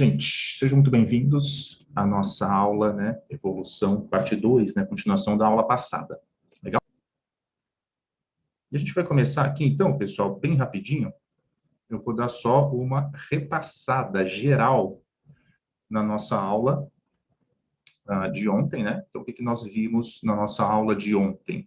gente, sejam muito bem-vindos à nossa aula, né, Evolução, parte 2, né, continuação da aula passada. Legal? E a gente vai começar aqui, então, pessoal, bem rapidinho. Eu vou dar só uma repassada geral na nossa aula de ontem, né? Então, o que nós vimos na nossa aula de ontem?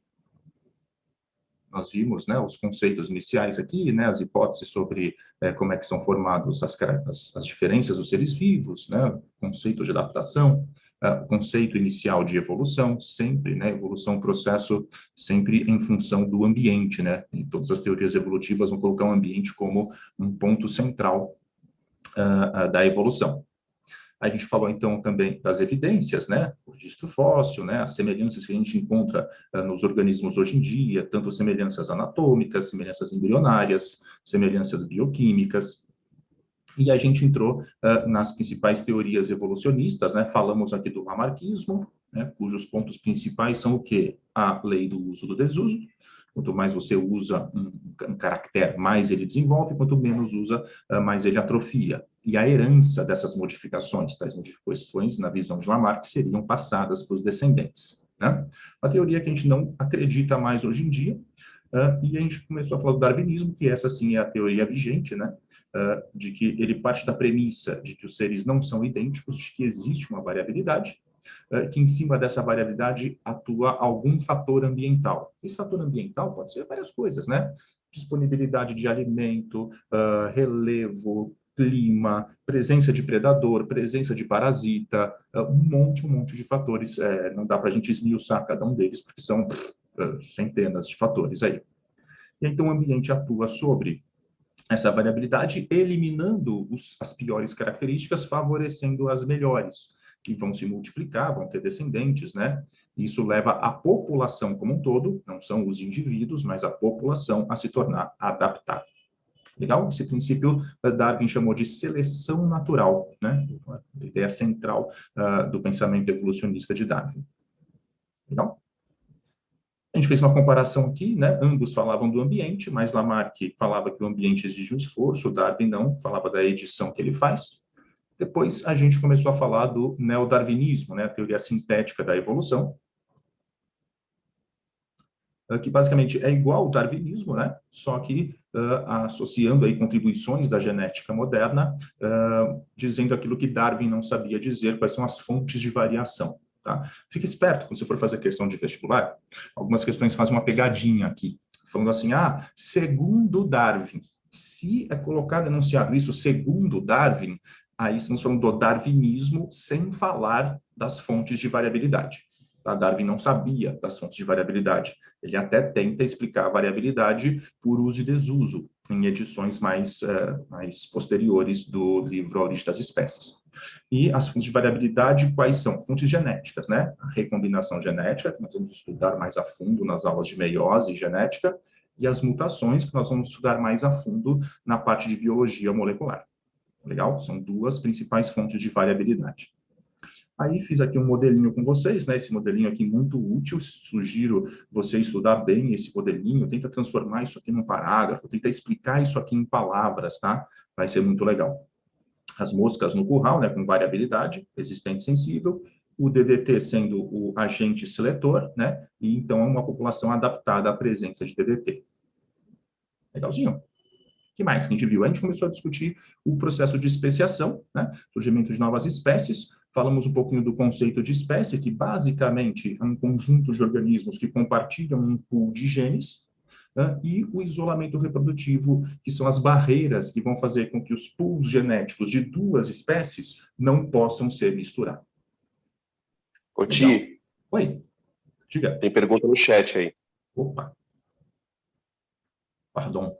Nós vimos, né, os conceitos iniciais aqui, né, as hipóteses sobre como é que são formados as diferenças dos seres vivos, né, o conceito de adaptação, o conceito inicial de evolução, sempre, né, evolução é um processo sempre em função do ambiente, né, em todas as teorias evolutivas vão colocar o ambiente como um ponto central da evolução. A gente falou, então, também das evidências, né? O registro fóssil, né? As semelhanças que a gente encontra nos organismos hoje em dia, tanto semelhanças anatômicas, semelhanças embrionárias, semelhanças bioquímicas. E a gente entrou nas principais teorias evolucionistas, né? Falamos aqui do lamarckismo, né? Cujos pontos principais são o quê? A lei do uso do desuso. Quanto mais você usa um caractere, mais ele desenvolve, quanto menos usa, mais ele atrofia. E a herança dessas modificações, tais modificações, na visão de Lamarck, seriam passadas para os descendentes. Né? Uma teoria que a gente não acredita mais hoje em dia, e a gente começou a falar do darwinismo, que essa sim é a teoria vigente, né? De que ele parte da premissa de que os seres não são idênticos, de que existe uma variabilidade, que em cima dessa variabilidade atua algum fator ambiental. Esse fator ambiental pode ser várias coisas, né? Disponibilidade de alimento, relevo, clima, presença de predador, presença de parasita, um monte de fatores. Não dá para a gente esmiuçar cada um deles, porque são centenas de fatores aí. E então o ambiente atua sobre essa variabilidade, eliminando as piores características, favorecendo as melhores, que vão se multiplicar, vão ter descendentes, né? Isso leva a população como um todo, não são os indivíduos, mas a população a se tornar adaptada. Legal? Esse princípio Darwin chamou de seleção natural, né? A ideia central do pensamento evolucionista de Darwin. Legal? A gente fez uma comparação aqui, né? Ambos falavam do ambiente, mas Lamarck falava que o ambiente exige um esforço, Darwin não, falava da edição que ele faz. Depois a gente começou a falar do neodarwinismo, né? A teoria sintética da evolução, que basicamente é igual ao darwinismo, né? Só que associando aí contribuições da genética moderna, dizendo aquilo que Darwin não sabia dizer, quais são as fontes de variação. Tá? Fique esperto quando você for fazer questão de vestibular. Algumas questões fazem uma pegadinha aqui, falando assim, segundo Darwin. Se é colocado enunciado isso, segundo Darwin, aí estamos falando do darwinismo sem falar das fontes de variabilidade. Tá? Darwin não sabia das fontes de variabilidade. Ele até tenta explicar a variabilidade por uso e desuso, em edições mais posteriores do livro A Origem das Espécies. E as fontes de variabilidade, quais são? Fontes genéticas, né? A recombinação genética, que nós vamos estudar mais a fundo nas aulas de meiose e genética, e as mutações, que nós vamos estudar mais a fundo na parte de biologia molecular. Legal? São duas principais fontes de variabilidade. Aí fiz aqui um modelinho com vocês, né? Esse modelinho aqui muito útil, sugiro você estudar bem esse modelinho, tenta transformar isso aqui num parágrafo, tenta explicar isso aqui em palavras, tá? Vai ser muito legal. As moscas no curral, né, com variabilidade, resistente sensível, o DDT sendo o agente seletor, né, e então uma população adaptada à presença de DDT. Legalzinho? O que mais que a gente viu? A gente começou a discutir o processo de especiação, né, surgimento de novas espécies, falamos um pouquinho do conceito de espécie, que basicamente é um conjunto de organismos que compartilham um pool de genes, e o isolamento reprodutivo, que são as barreiras que vão fazer com que os pools genéticos de duas espécies não possam ser misturados. Ô, Ti. Oi, diga. Tem pergunta no chat aí. Opa. Perdão.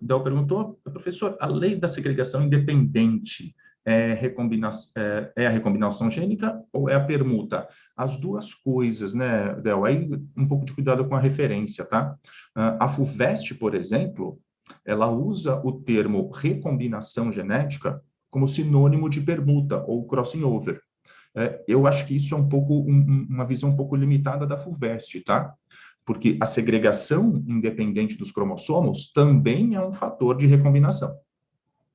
Del perguntou, professor, a lei da segregação independente é a recombinação gênica ou é a permuta? As duas coisas, né, Del? Aí um pouco de cuidado com a referência, tá? A FUVEST, por exemplo, ela usa o termo recombinação genética como sinônimo de permuta ou crossing over. Eu acho que isso é um pouco uma visão um pouco limitada da FUVEST, tá? Porque a segregação independente dos cromossomos também é um fator de recombinação.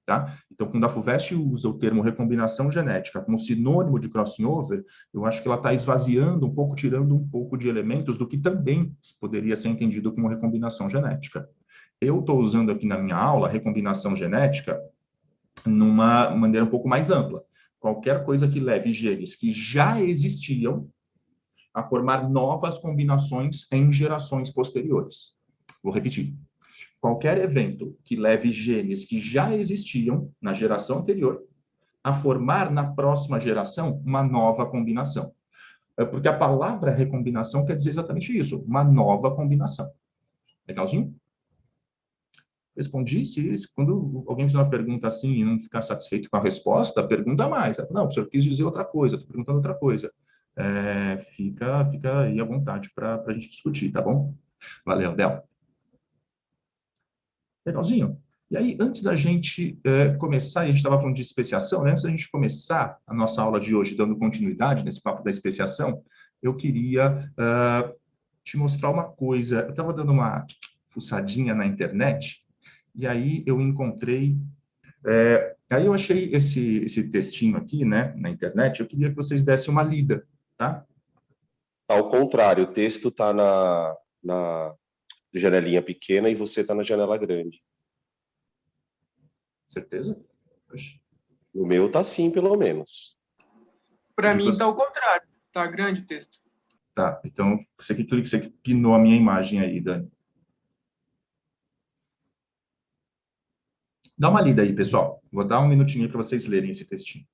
tá? Então, quando a FUVEST usa o termo recombinação genética como sinônimo de crossing over, eu acho que ela está esvaziando um pouco, tirando um pouco de elementos do que também poderia ser entendido como recombinação genética. Eu estou usando aqui na minha aula recombinação genética numa maneira um pouco mais ampla. Qualquer coisa que leve genes que já existiam a formar novas combinações em gerações posteriores. Vou repetir. Qualquer evento que leve genes que já existiam na geração anterior a formar na próxima geração uma nova combinação. Porque a palavra recombinação quer dizer exatamente isso, uma nova combinação. Legalzinho? Respondi, se quando alguém fizer uma pergunta assim e não ficar satisfeito com a resposta, pergunta mais. Não, o senhor quis dizer outra coisa, estou perguntando outra coisa. Fica aí à vontade para a gente discutir, tá bom? Valeu, Del. Legalzinho. E aí, antes da gente começar, a gente estava falando de especiação, né? Antes da gente começar a nossa aula de hoje, dando continuidade nesse papo da especiação, eu queria te mostrar uma coisa. Eu estava dando uma fuçadinha na internet, e aí eu encontrei... aí eu achei esse textinho aqui, né, na internet, eu queria que vocês dessem uma lida, tá? Ao contrário, o texto está na janelinha pequena e você está na janela grande. Certeza? Oxe. O meu tá assim, pelo menos. Para mim tá ao contrário, tá grande o texto. Tá, então você que pinou a minha imagem aí, Dani. Dá uma lida aí, pessoal. Vou dar um minutinho para vocês lerem esse textinho.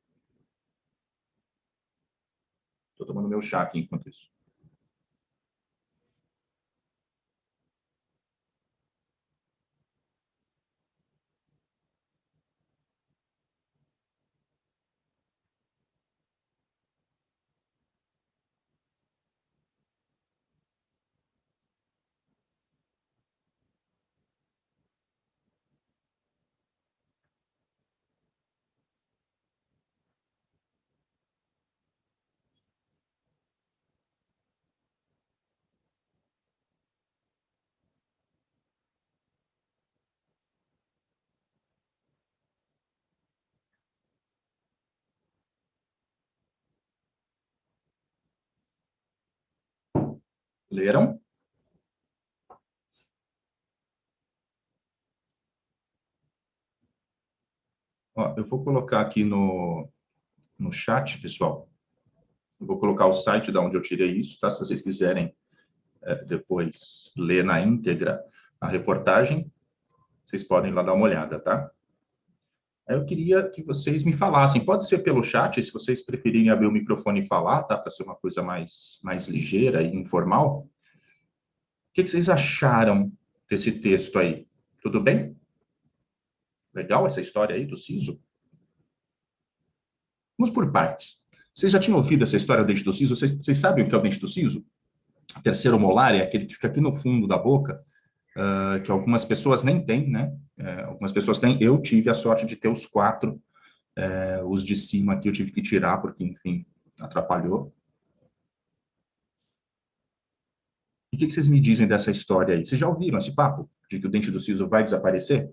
Estou tomando meu chá aqui enquanto isso. Leram? Ó, eu vou colocar aqui no chat, pessoal. Eu vou colocar o site de onde eu tirei isso, tá? Se vocês quiserem depois ler na íntegra a reportagem, vocês podem lá dar uma olhada, tá? Aí eu queria que vocês me falassem, pode ser pelo chat, se vocês preferirem abrir o microfone e falar, tá? Para ser uma coisa mais ligeira e informal. O que vocês acharam desse texto aí? Tudo bem? Legal essa história aí do siso? Vamos por partes. Vocês já tinham ouvido essa história do dente do siso? Vocês sabem o que é o dente do siso? O terceiro molar é aquele que fica aqui no fundo da boca, que algumas pessoas nem têm, né? Algumas pessoas têm. Eu tive a sorte de ter os 4. Os de cima aqui eu tive que tirar, porque, enfim, atrapalhou. E o que vocês me dizem dessa história aí? Vocês já ouviram esse papo? De que o dente do siso vai desaparecer?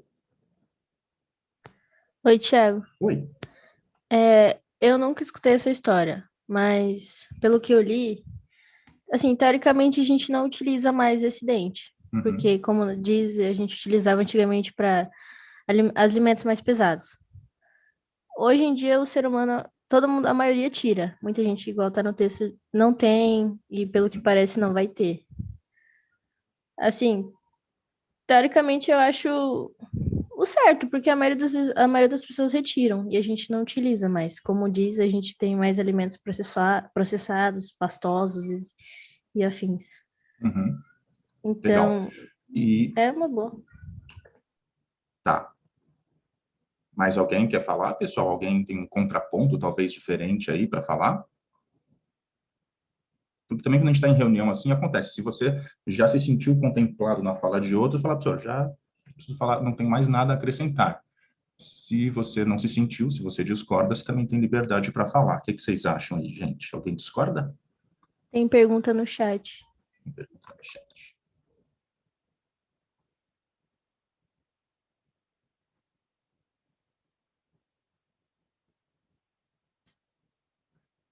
Oi, Thiago. Oi. Eu nunca escutei essa história, mas pelo que eu li, assim, teoricamente a gente não utiliza mais esse dente, Uhum. porque, como diz, a gente utilizava antigamente para alimentos mais pesados. Hoje em dia, o ser humano, todo mundo, a maioria tira. Muita gente, igual tá no texto, não tem, e pelo que parece, não vai ter. Assim, teoricamente eu acho o certo, porque a maioria das pessoas retiram e a gente não utiliza mais. Como diz, a gente tem mais alimentos processados, pastosos e afins. Uhum. Então, Legal. E é uma boa. tá. Mais alguém quer falar, pessoal? Alguém tem um contraponto, talvez, diferente aí para falar? Porque também quando a gente está em reunião assim, acontece. Se você já se sentiu contemplado na fala de outro, fala, professor, já preciso falar, não tem mais nada a acrescentar. Se você não se sentiu, se você discorda, você também tem liberdade para falar. O que vocês acham aí, gente? Alguém discorda? Tem pergunta no chat. Tem pergunta no chat.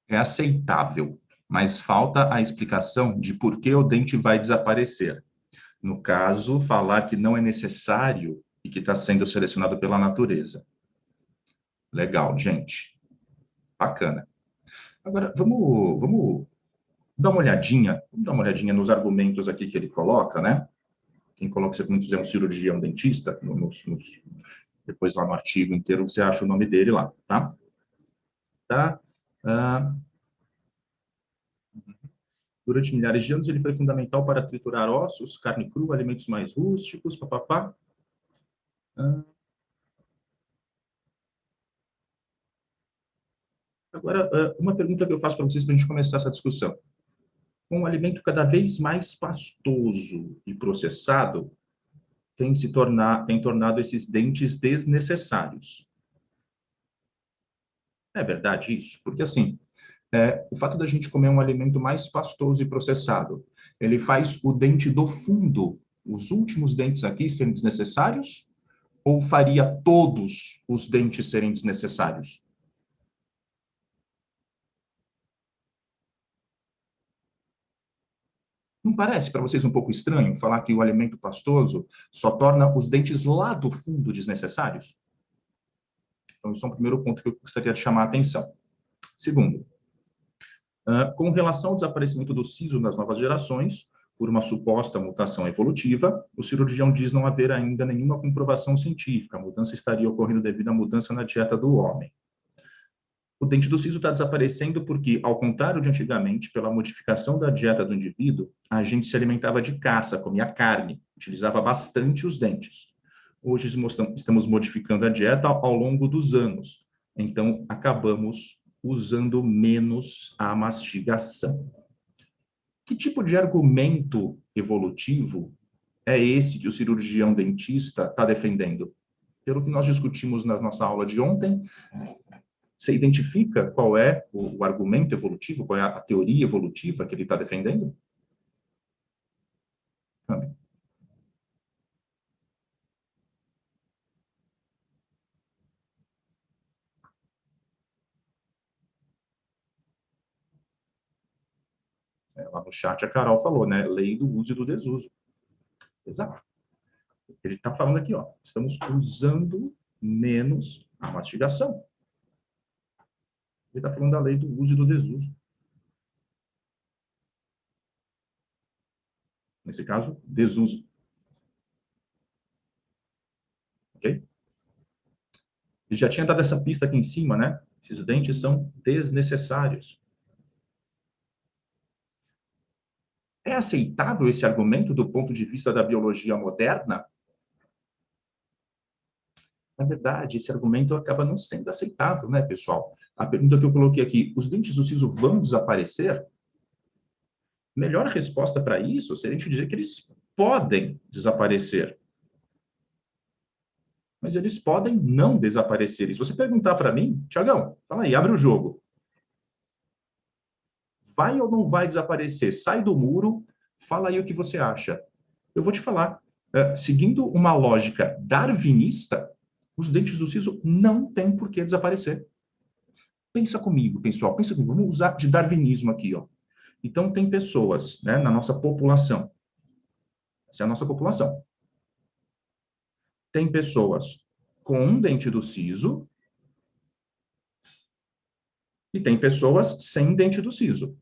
é aceitável, mas falta a explicação de por que o dente vai desaparecer. No caso, falar que não é necessário e que está sendo selecionado pela natureza. Legal, gente. Bacana. Agora, vamos dar uma olhadinha nos argumentos aqui que ele coloca, né? Quem coloca os argumentos é um cirurgião dentista, depois lá no artigo inteiro você acha o nome dele lá, tá? Tá? Ah, durante milhares de anos ele foi fundamental para triturar ossos, carne crua, alimentos mais rústicos, papapá. Ah, agora, uma pergunta que eu faço para vocês para a gente começar essa discussão. Com um alimento cada vez mais pastoso e processado, tem tornado esses dentes desnecessários. É verdade isso? Porque, assim, o fato da gente comer um alimento mais pastoso e processado, ele faz o dente do fundo, os últimos dentes aqui, serem desnecessários? Ou faria todos os dentes serem desnecessários? Não parece para vocês um pouco estranho falar que o alimento pastoso só torna os dentes lá do fundo desnecessários? Então, esse é um primeiro ponto que eu gostaria de chamar a atenção. Segundo, com relação ao desaparecimento do siso nas novas gerações, por uma suposta mutação evolutiva, o cirurgião diz não haver ainda nenhuma comprovação científica. A mudança estaria ocorrendo devido à mudança na dieta do homem. O dente do siso está desaparecendo porque, ao contrário de antigamente, pela modificação da dieta do indivíduo, a gente se alimentava de caça, comia carne, utilizava bastante os dentes. Hoje estamos modificando a dieta ao longo dos anos, então acabamos usando menos a mastigação. Que tipo de argumento evolutivo é esse que o cirurgião dentista está defendendo? Pelo que nós discutimos na nossa aula de ontem, você identifica qual é o argumento evolutivo, qual é a teoria evolutiva que ele está defendendo? Lá no chat a Carol falou, né? Lei do uso e do desuso. Exato. Ele está falando aqui, ó, estamos usando menos a mastigação. Ele está falando da lei do uso e do desuso. Nesse caso, desuso. Ok? Ele já tinha dado essa pista aqui em cima, né? Esses dentes são desnecessários. É aceitável esse argumento do ponto de vista da biologia moderna? Na verdade, esse argumento acaba não sendo aceitável, né, pessoal? A pergunta que eu coloquei aqui, os dentes do siso vão desaparecer? Melhor resposta para isso seria a gente dizer que eles podem desaparecer. Mas eles podem não desaparecer. E se você perguntar para mim, Tiagão, fala aí, abre o jogo. Vai ou não vai desaparecer? Sai do muro, fala aí o que você acha. Eu vou te falar, seguindo uma lógica darwinista, os dentes do siso não têm por que desaparecer. Pensa comigo, pessoal, pensa comigo. Vamos usar de darwinismo aqui, ó. Então, tem pessoas, né, na nossa população. Essa é a nossa população. Tem pessoas com um dente do siso e tem pessoas sem dente do siso.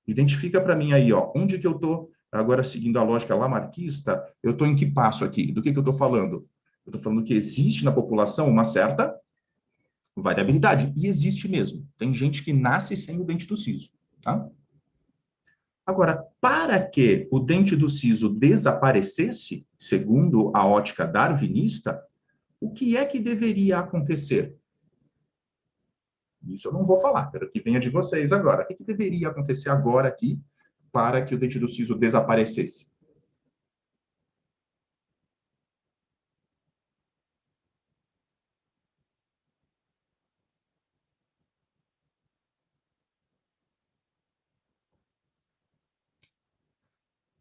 Identifica para mim aí, ó, onde que eu estou, agora seguindo a lógica lamarckista, eu estou em que passo aqui? Do que eu estou falando? Eu estou falando que existe na população uma certa variabilidade, e existe mesmo. Tem gente que nasce sem o dente do siso, tá? Agora, para que o dente do siso desaparecesse, segundo a ótica darwinista, o que é que deveria acontecer? Isso eu não vou falar, quero que venha de vocês agora. O que deveria acontecer agora aqui para que o dente do siso desaparecesse?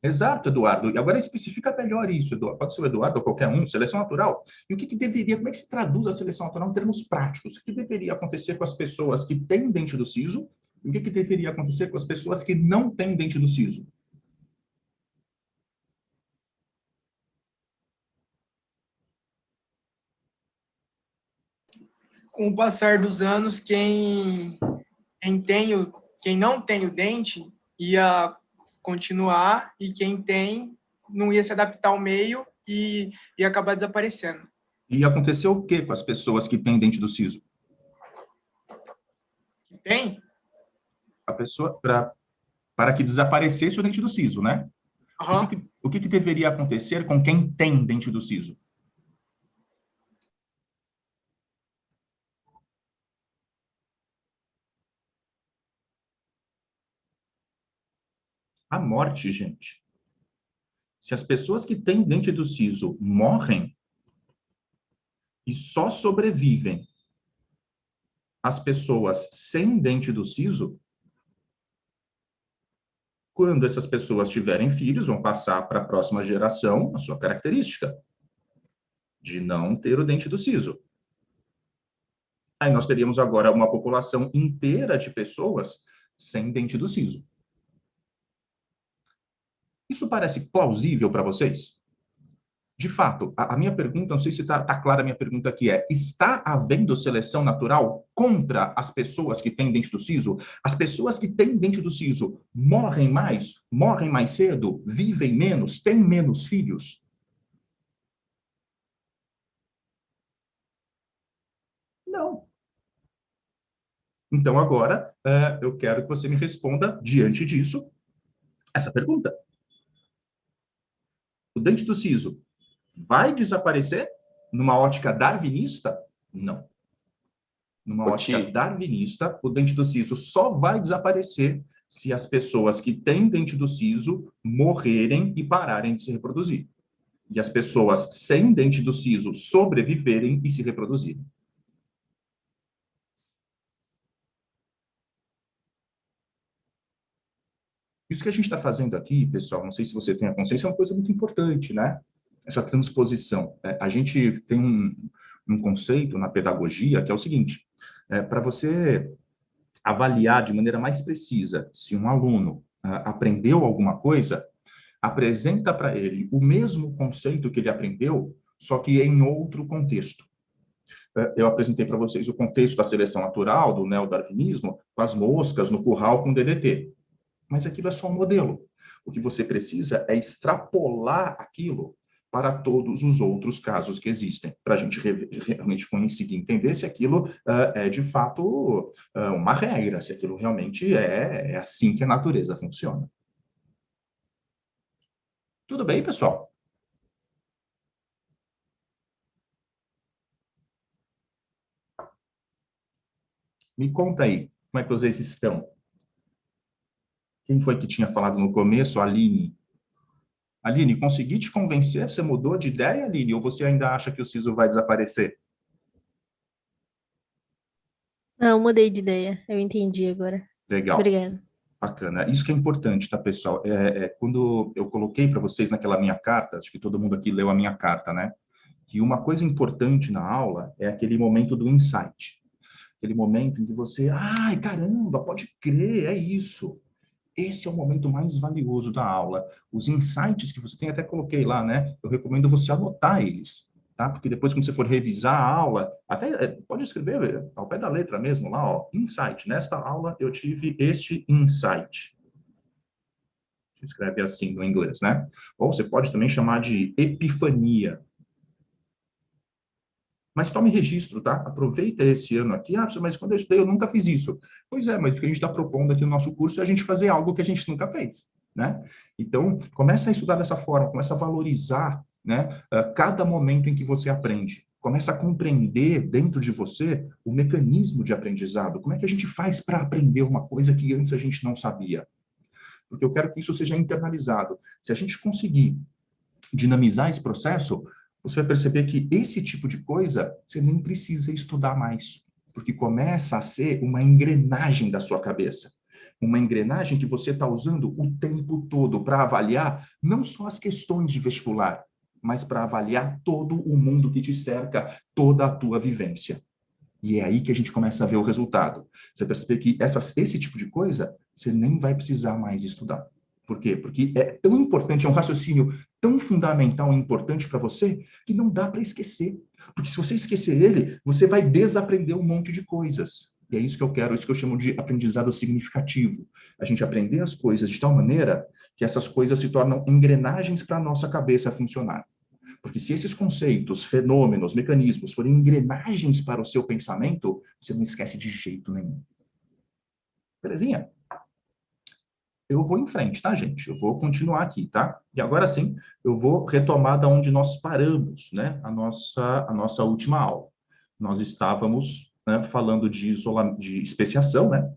Exato, Eduardo. E agora especifica melhor isso, Eduardo. Pode ser o Eduardo ou qualquer um, seleção natural. E o que deveria, como é que se traduz a seleção natural em termos práticos? O que deveria acontecer com as pessoas que têm dente do siso? E o que deveria acontecer com as pessoas que não têm dente do siso? Com o passar dos anos, quem não tem o dente ia continuar e quem tem não ia se adaptar ao meio e ia acabar desaparecendo. E aconteceu o que com as pessoas que têm dente do siso? Tem? A pessoa, para que desaparecesse o dente do siso, né? Uhum. O que deveria acontecer com quem tem dente do siso? A morte, gente. Se as pessoas que têm dente do siso morrem e só sobrevivem as pessoas sem dente do siso, quando essas pessoas tiverem filhos, vão passar para a próxima geração a sua característica de não ter o dente do siso. Aí nós teríamos agora uma população inteira de pessoas sem dente do siso. Isso parece plausível para vocês? De fato, a minha pergunta, não sei se está clara a minha pergunta aqui, está havendo seleção natural contra as pessoas que têm dente do siso? As pessoas que têm dente do siso morrem mais cedo, vivem menos, têm menos filhos? Não. Então, agora, eu quero que você me responda, diante disso, essa pergunta. O dente do siso vai desaparecer numa ótica darwinista? Não. Numa ótica darwinista, o dente do siso só vai desaparecer se as pessoas que têm dente do siso morrerem e pararem de se reproduzir. E as pessoas sem dente do siso sobreviverem e se reproduzirem. Isso que a gente está fazendo aqui, pessoal, não sei se você tem a consciência, é uma coisa muito importante, né? Essa transposição. A gente tem um conceito na pedagogia que é o seguinte: para você avaliar de maneira mais precisa se um aluno aprendeu alguma coisa, apresenta para ele o mesmo conceito que ele aprendeu, só que em outro contexto. Eu apresentei para vocês o contexto da seleção natural, do neodarwinismo, com as moscas no curral com DDT. Mas aquilo é só um modelo. O que você precisa é extrapolar aquilo para todos os outros casos que existem, para a gente realmente conseguir entender se aquilo é, de fato, uma regra, se aquilo realmente é assim que a natureza funciona. Tudo bem, pessoal? Me conta aí, como é que vocês estão? Quem foi que tinha falado no começo? A Aline. Aline, consegui te convencer? Você mudou de ideia, Aline? Ou você ainda acha que o siso vai desaparecer? Não, mudei de ideia. Eu entendi agora. Legal. Obrigada. Bacana. Isso que é importante, tá, pessoal? Quando eu coloquei para vocês naquela minha carta, acho que todo mundo aqui leu a minha carta, né? Que uma coisa importante na aula é aquele momento do insight. Aquele momento em que você, ai, caramba, pode crer, é isso. Esse é o momento mais valioso da aula. Os insights que você tem, até coloquei lá, né? Eu recomendo você anotar eles, tá? Porque depois, quando você for revisar a aula, até pode escrever ao pé da letra mesmo lá, ó, insight. Nesta aula, eu tive este insight. Se escreve assim no inglês, né? Ou você pode também chamar de epifania. Mas tome registro, tá? Aproveita esse ano aqui. Ah, mas quando eu estudei, eu nunca fiz isso. Pois é, mas o que a gente está propondo aqui no nosso curso é a gente fazer algo que a gente nunca fez, né? Então, começa a estudar dessa forma, começa a valorizar, né, cada momento em que você aprende. Começa a compreender dentro de você o mecanismo de aprendizado. Como é que a gente faz para aprender uma coisa que antes a gente não sabia? Porque eu quero que isso seja internalizado. Se a gente conseguir dinamizar esse processo, você vai perceber que esse tipo de coisa você nem precisa estudar mais, porque começa a ser uma engrenagem da sua cabeça. uma engrenagem que você está usando o tempo todo para avaliar não só as questões de vestibular, mas para avaliar todo o mundo que te cerca, toda a tua vivência. E é aí que a gente começa a ver o resultado. Você percebe que esse tipo de coisa, você nem vai precisar mais estudar. Por quê? Porque é tão importante, é um raciocínio tão fundamental e importante para você, que não dá para esquecer. Porque se você esquecer ele, você vai desaprender um monte de coisas. E é isso que eu quero, isso que eu chamo de aprendizado significativo. A gente aprender as coisas de tal maneira que essas coisas se tornam engrenagens para a nossa cabeça funcionar. Porque se esses conceitos, fenômenos, mecanismos forem engrenagens para o seu pensamento, você não esquece de jeito nenhum. Belezinha? Eu vou em frente, tá, gente? Eu vou continuar aqui, tá? E agora sim, eu vou retomar da onde nós paramos, né? A nossa última aula. Nós estávamos, né, falando de especiação, né?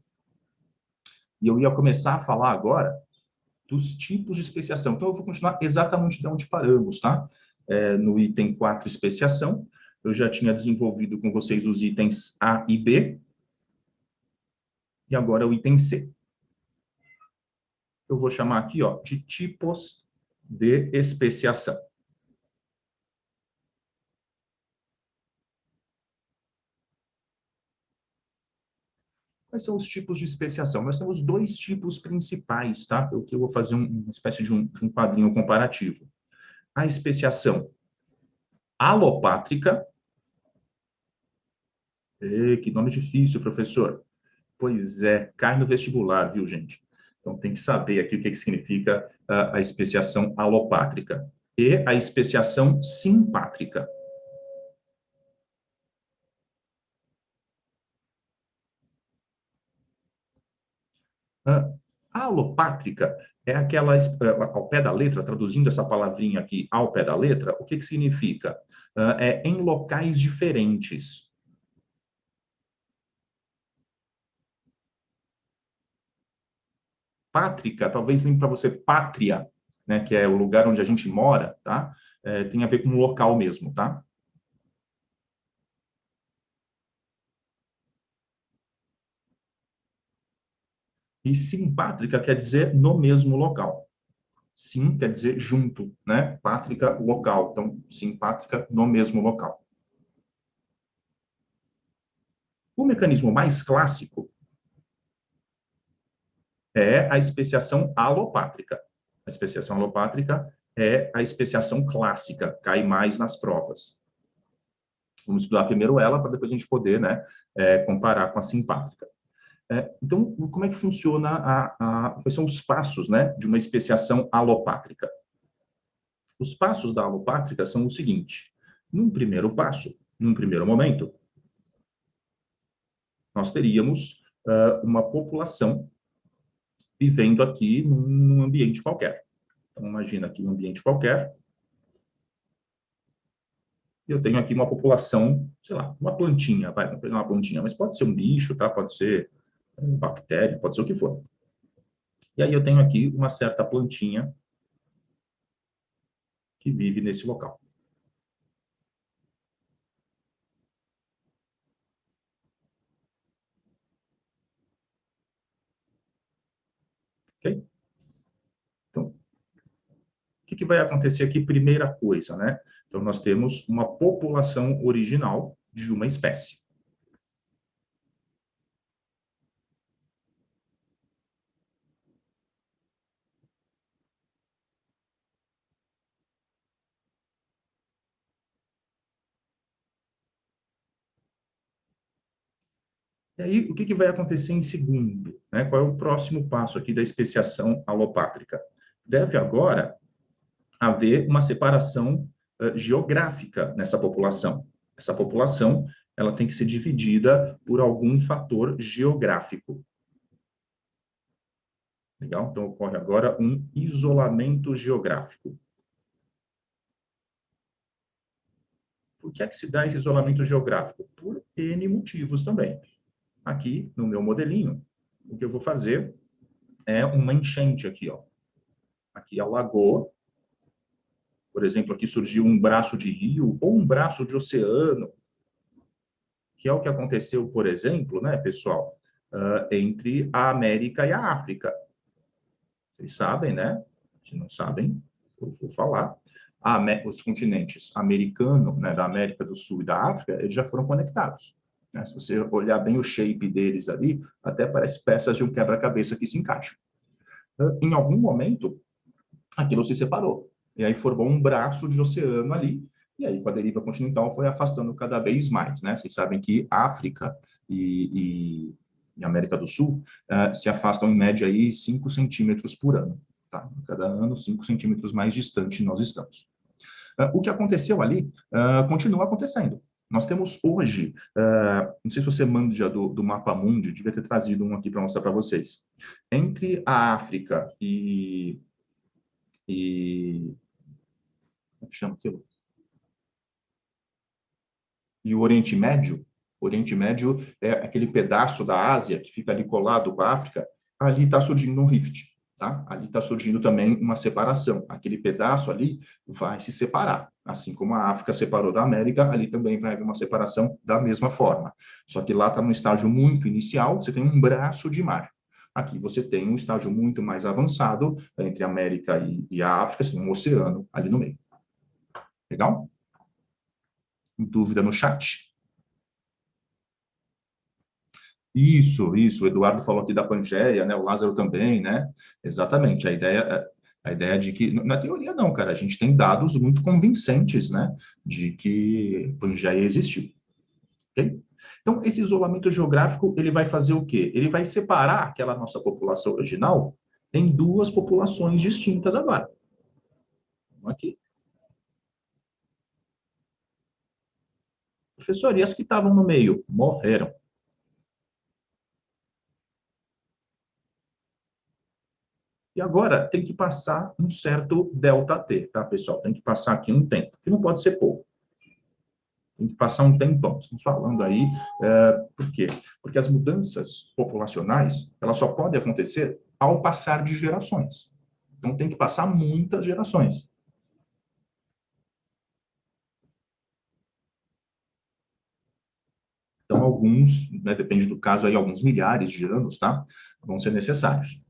E eu ia começar a falar agora dos tipos de especiação. Então, eu vou continuar exatamente de onde paramos, tá? No item 4, especiação, eu já tinha desenvolvido com vocês os itens A e B, e agora o item C. Eu vou chamar aqui, ó, de tipos de especiação. Quais são os tipos de especiação? Nós temos dois tipos principais, tá? Eu vou fazer uma espécie de um quadrinho comparativo. A especiação alopátrica. Que nome difícil, professor. Pois é, cai no vestibular, viu, gente? Então, tem que saber aqui o que significa a especiação alopátrica. E a especiação simpátrica. A alopátrica é aquela, ao pé da letra, traduzindo essa palavrinha aqui ao pé da letra, o que significa? É em locais diferentes. Pátrica, talvez lembre para você pátria, né, que é o lugar onde a gente mora, tá? Tem a ver com o local mesmo, tá? E simpátrica quer dizer no mesmo local. Sim quer dizer junto, né? Pátrica, local. Então, simpátrica no mesmo local. O mecanismo mais clássico é a especiação alopátrica. A especiação alopátrica é a especiação clássica, cai mais nas provas. Vamos estudar primeiro ela, para depois a gente poder, né, comparar com a simpátrica. Então, como é que funciona quais são os passos, né, de uma especiação alopátrica? Os passos da alopátrica são o seguinte: num primeiro passo, num primeiro momento, nós teríamos uma população vivendo aqui num ambiente qualquer. Então, imagina aqui um ambiente qualquer. Eu tenho aqui uma população, sei lá, uma plantinha, vamos pegar uma plantinha, mas pode ser um bicho, tá? Pode ser bactéria, pode ser o que for. E aí eu tenho aqui uma certa plantinha que vive nesse local. Ok? Então, o que vai acontecer aqui? Primeira coisa, né? Então, nós temos uma população original de uma espécie. E aí, o que vai acontecer em segundo? Né? Qual é o próximo passo aqui da especiação alopátrica? Deve agora haver uma separação geográfica nessa população. Essa população, ela tem que ser dividida por algum fator geográfico. Legal? Então, ocorre agora um isolamento geográfico. Por que é que se dá esse isolamento geográfico? Por N motivos também. Aqui, no meu modelinho, o que eu vou fazer é uma enchente aqui, ó. Aqui alagou. Por exemplo, aqui surgiu um braço de rio ou um braço de oceano, que é o que aconteceu, por exemplo, né, pessoal, entre a América e a África. Vocês sabem, né? Se não sabem, eu vou falar. Os continentes americano, né, da América do Sul e da África, eles já foram conectados. Né? Se você olhar bem o shape deles ali, até parece peças de um quebra-cabeça que se encaixam. Em algum momento, aquilo se separou. E aí formou um braço de oceano ali. E aí, com a deriva continental, foi afastando cada vez mais, né? Vocês sabem que África e América do Sul se afastam, em média, aí 5 centímetros por ano. Tá? Cada ano, 5 centímetros mais distante nós estamos. O que aconteceu ali continua acontecendo. Nós temos hoje, não sei se você manja do Mapa Mundi, devia ter trazido um aqui para mostrar para vocês. Entre a África como chama aquilo? E o Oriente Médio é aquele pedaço da Ásia que fica ali colado com a África, ali está surgindo um rift, tá? Ali está surgindo também uma separação. Aquele pedaço ali vai se separar. Assim como a África separou da América, ali também vai haver uma separação da mesma forma. Só que lá está num estágio muito inicial, você tem um braço de mar. Aqui você tem um estágio muito mais avançado entre a América e a África, assim, um oceano ali no meio. Legal? Dúvida no chat? Isso, o Eduardo falou aqui da Pangeia, né? O Lázaro também, né? Exatamente, a ideia de que, na teoria não, cara, a gente tem dados muito convincentes, né? De que Pangeia existiu, ok? Então, esse isolamento geográfico, ele vai fazer o quê? Ele vai separar aquela nossa população original em duas populações distintas agora. Vamos aqui. Professor, e as que estavam no meio? Morreram. E agora tem que passar um certo ΔT, tá, pessoal? Tem que passar aqui um tempo, que não pode ser pouco. Tem que passar um tempão. Estamos falando aí, por quê? Porque as mudanças populacionais, elas só podem acontecer ao passar de gerações. Então tem que passar muitas gerações. Então alguns, né, depende do caso aí, alguns milhares de anos, tá? Vão ser necessários.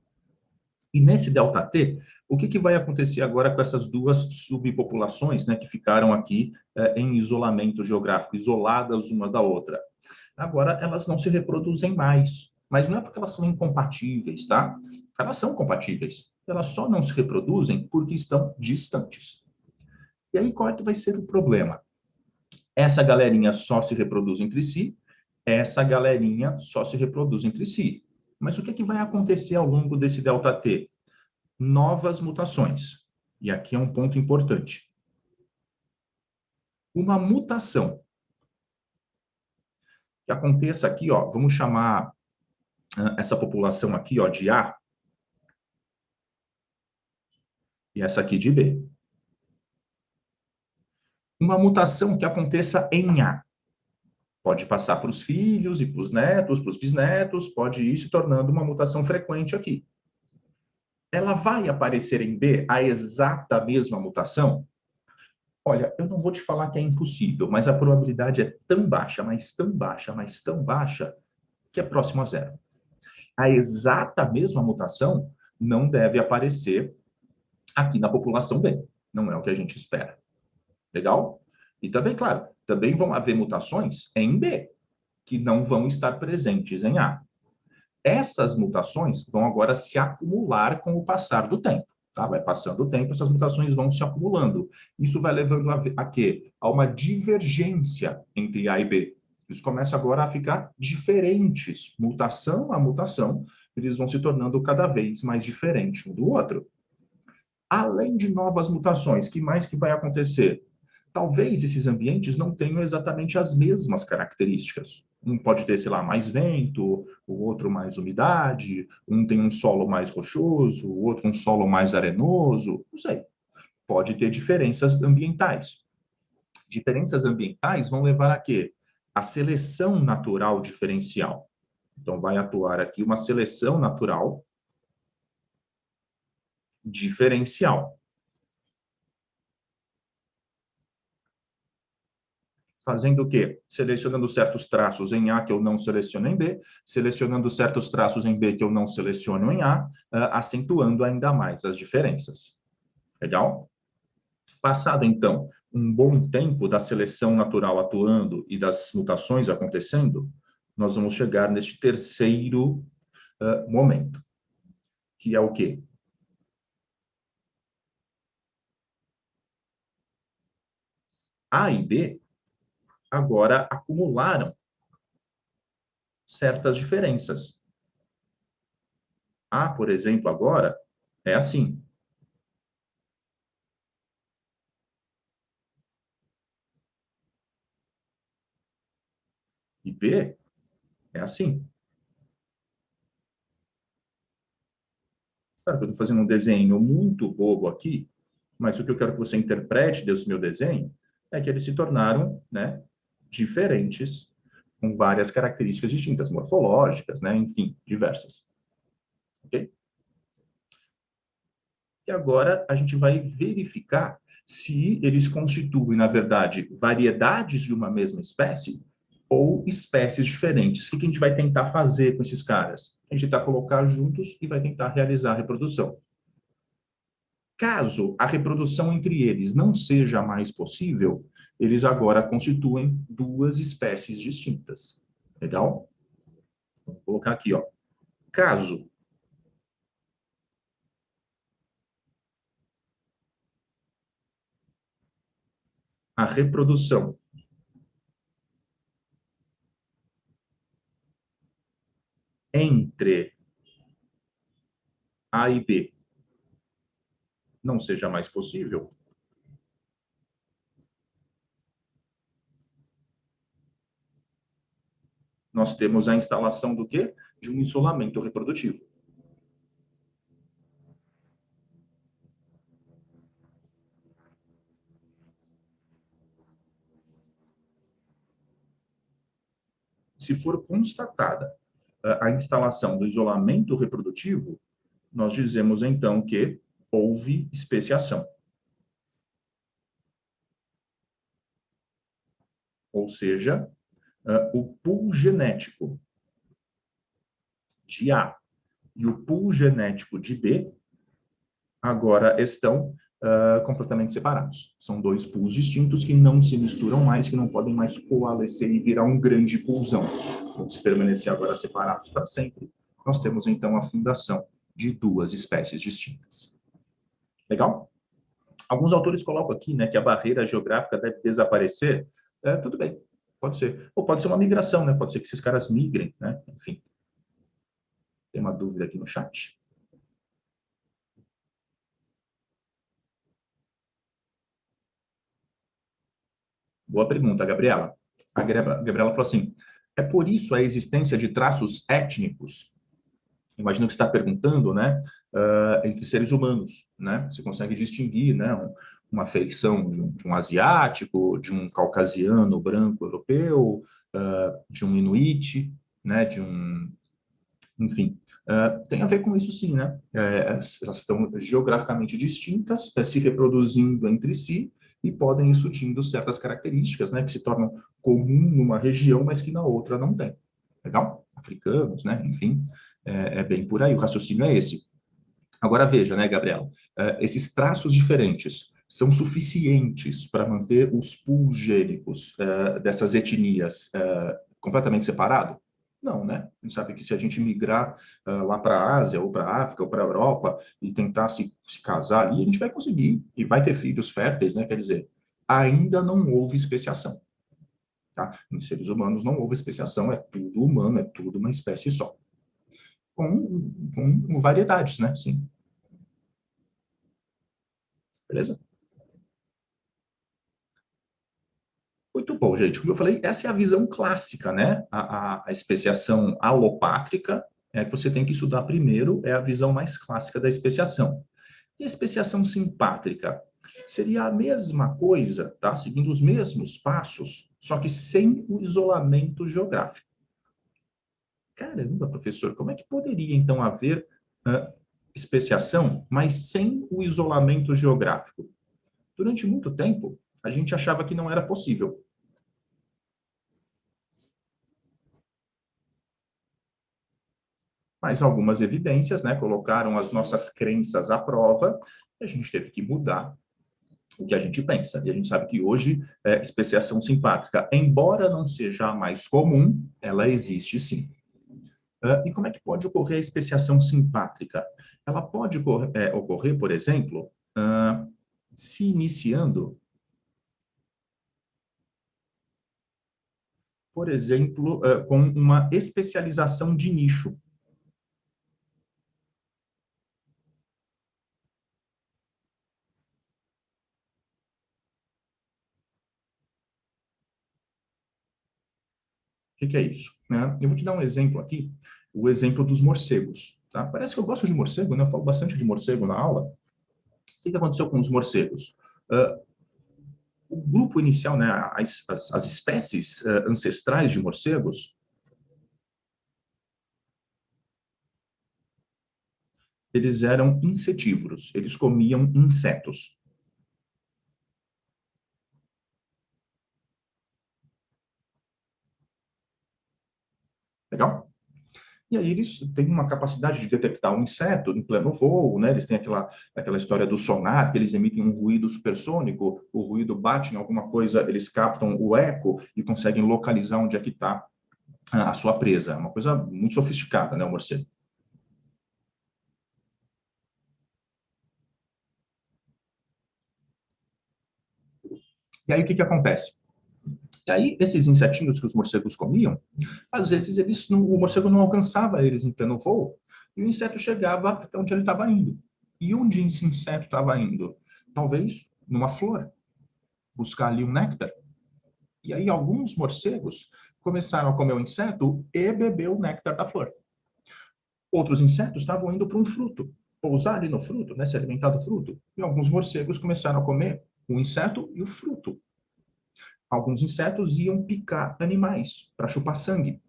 E nesse ΔT, o que vai acontecer agora com essas duas subpopulações, né, que ficaram aqui em isolamento geográfico, isoladas uma da outra? Agora, elas não se reproduzem mais. Mas não é porque elas são incompatíveis, tá? Elas são compatíveis. Elas só não se reproduzem porque estão distantes. E aí, qual é que vai ser o problema? Essa galerinha só se reproduz entre si, essa galerinha só se reproduz entre si. Mas o que vai acontecer ao longo desse ΔT? Novas mutações. E aqui é um ponto importante. Uma mutação que aconteça aqui, ó, vamos chamar essa população aqui, ó, de A, e essa aqui de B. Uma mutação que aconteça em A. Pode passar para os filhos e para os netos, para os bisnetos, pode ir se tornando uma mutação frequente aqui. Ela vai aparecer em B a exata mesma mutação? Olha, eu não vou te falar que é impossível, mas a probabilidade é tão baixa, mas tão baixa, mas tão baixa, que é próximo a zero. A exata mesma mutação não deve aparecer aqui na população B. Não é o que a gente espera. Legal? E também, claro, também vão haver mutações em B, que não vão estar presentes em A. Essas mutações vão agora se acumular com o passar do tempo. Tá? Vai passando o tempo, essas mutações vão se acumulando. Isso vai levando a quê? A uma divergência entre A e B. Eles começam agora a ficar diferentes. Mutação a mutação, eles vão se tornando cada vez mais diferentes um do outro. Além de novas mutações, o que mais que vai acontecer? Talvez esses ambientes não tenham exatamente as mesmas características. Um pode ter, sei lá, mais vento, o outro mais umidade, um tem um solo mais rochoso, o outro um solo mais arenoso, não sei. Pode ter diferenças ambientais. Diferenças ambientais vão levar a quê? A seleção natural diferencial. Então, vai atuar aqui uma seleção natural diferencial. Fazendo o quê? Selecionando certos traços em A que eu não seleciono em B, selecionando certos traços em B que eu não seleciono em A, acentuando ainda mais as diferenças. Legal? Passado, então, um bom tempo da seleção natural atuando e das mutações acontecendo, nós vamos chegar neste terceiro momento, que é o quê? A e B agora acumularam certas diferenças. A, por exemplo, agora é assim. E B é assim. Claro que eu estou fazendo um desenho muito bobo aqui, mas o que eu quero que você interprete desse meu desenho é que eles se tornaram, né, diferentes, com várias características distintas, morfológicas, né, enfim, diversas. Ok? E agora a gente vai verificar se eles constituem, na verdade, variedades de uma mesma espécie ou espécies diferentes. O que a gente vai tentar fazer com esses caras? A gente vai colocar juntos e vai tentar realizar a reprodução. Caso a reprodução entre eles não seja mais possível, eles agora constituem duas espécies distintas. Legal? Vou colocar aqui, ó. Caso a reprodução entre A e B não seja mais possível, nós temos a instalação do quê? De um isolamento reprodutivo. Se for constatada a instalação do isolamento reprodutivo, nós dizemos então que houve especiação. Ou seja, o pool genético de A e o pool genético de B agora estão completamente separados. São dois pools distintos que não se misturam mais, que não podem mais coalescer e virar um grande poolzão. Vão se permanecer agora separados para sempre. Nós temos, então, a fundação de duas espécies distintas. Legal? Alguns autores colocam aqui, né, que a barreira geográfica deve desaparecer. Tudo bem, pode ser. Ou pode ser uma migração, né? Pode ser que esses caras migrem, né? Enfim. Tem uma dúvida aqui no chat? Boa pergunta, Gabriela. A Gabriela falou assim, é por isso a existência de traços étnicos, imagino que você está perguntando, né, entre seres humanos, né? Você consegue distinguir, né, uma feição de um asiático, de um caucasiano branco europeu, de um inuit, né, de um... Enfim, tem a ver com isso sim, né? Elas estão geograficamente distintas, se reproduzindo entre si, e podem ir surgindo certas características, né, que se tornam comum numa região, mas que na outra não tem. Legal? Africanos, né? Enfim, é bem por aí. O raciocínio é esse. Agora veja, né, Gabriela? Esses traços diferentes são suficientes para manter os pools gênicos dessas etnias completamente separados? Não, né? A gente sabe que se a gente migrar lá para a Ásia, ou para a África, ou para a Europa, e tentar se casar ali, a gente vai conseguir, e vai ter filhos férteis, né? Quer dizer, ainda não houve especiação. Tá? Em seres humanos não houve especiação, é tudo humano, é tudo uma espécie só. Com variedades, né? Sim. Beleza? Muito bom, gente. Como eu falei, essa é a visão clássica, né? A especiação alopátrica é que você tem que estudar primeiro, é a visão mais clássica da especiação. E a especiação simpátrica seria a mesma coisa, tá? Seguindo os mesmos passos, só que sem o isolamento geográfico. Caramba, professor, como é que poderia, então, haver especiação, mas sem o isolamento geográfico? Durante muito tempo, a gente achava que não era possível. Mas algumas evidências, né, colocaram as nossas crenças à prova, e a gente teve que mudar o que a gente pensa. E a gente sabe que hoje, especiação simpátrica, embora não seja a mais comum, ela existe sim. E como é que pode ocorrer a especiação simpátrica? Ela pode ocorrer, por exemplo, se iniciando, por exemplo, com uma especialização de nicho. O que é isso? Né? Eu vou te dar um exemplo aqui, o exemplo dos morcegos. Tá? Parece que eu gosto de morcego, né? Eu falo bastante de morcego na aula. O que aconteceu com os morcegos? O grupo inicial, né, as espécies ancestrais de morcegos, eles eram insetívoros, eles comiam insetos. Legal? E aí eles têm uma capacidade de detectar um inseto em pleno voo, né? Eles têm aquela história do sonar, que eles emitem um ruído supersônico, o ruído bate em alguma coisa, eles captam o eco e conseguem localizar onde é que está a sua presa. É uma coisa muito sofisticada, né, o morcego. E aí o que que acontece? E aí esses insetinhos que os morcegos comiam, às vezes o morcego não alcançava eles em pleno voo, e o inseto chegava até onde ele estava indo. E onde esse inseto estava indo? Talvez numa flor, buscar ali um néctar. E aí alguns morcegos começaram a comer o inseto e beber o néctar da flor. Outros insetos estavam indo para um fruto, pousar ali no fruto, né, se alimentar do fruto. E alguns morcegos começaram a comer o inseto e o fruto. Alguns insetos iam picar animais para chupar sangue.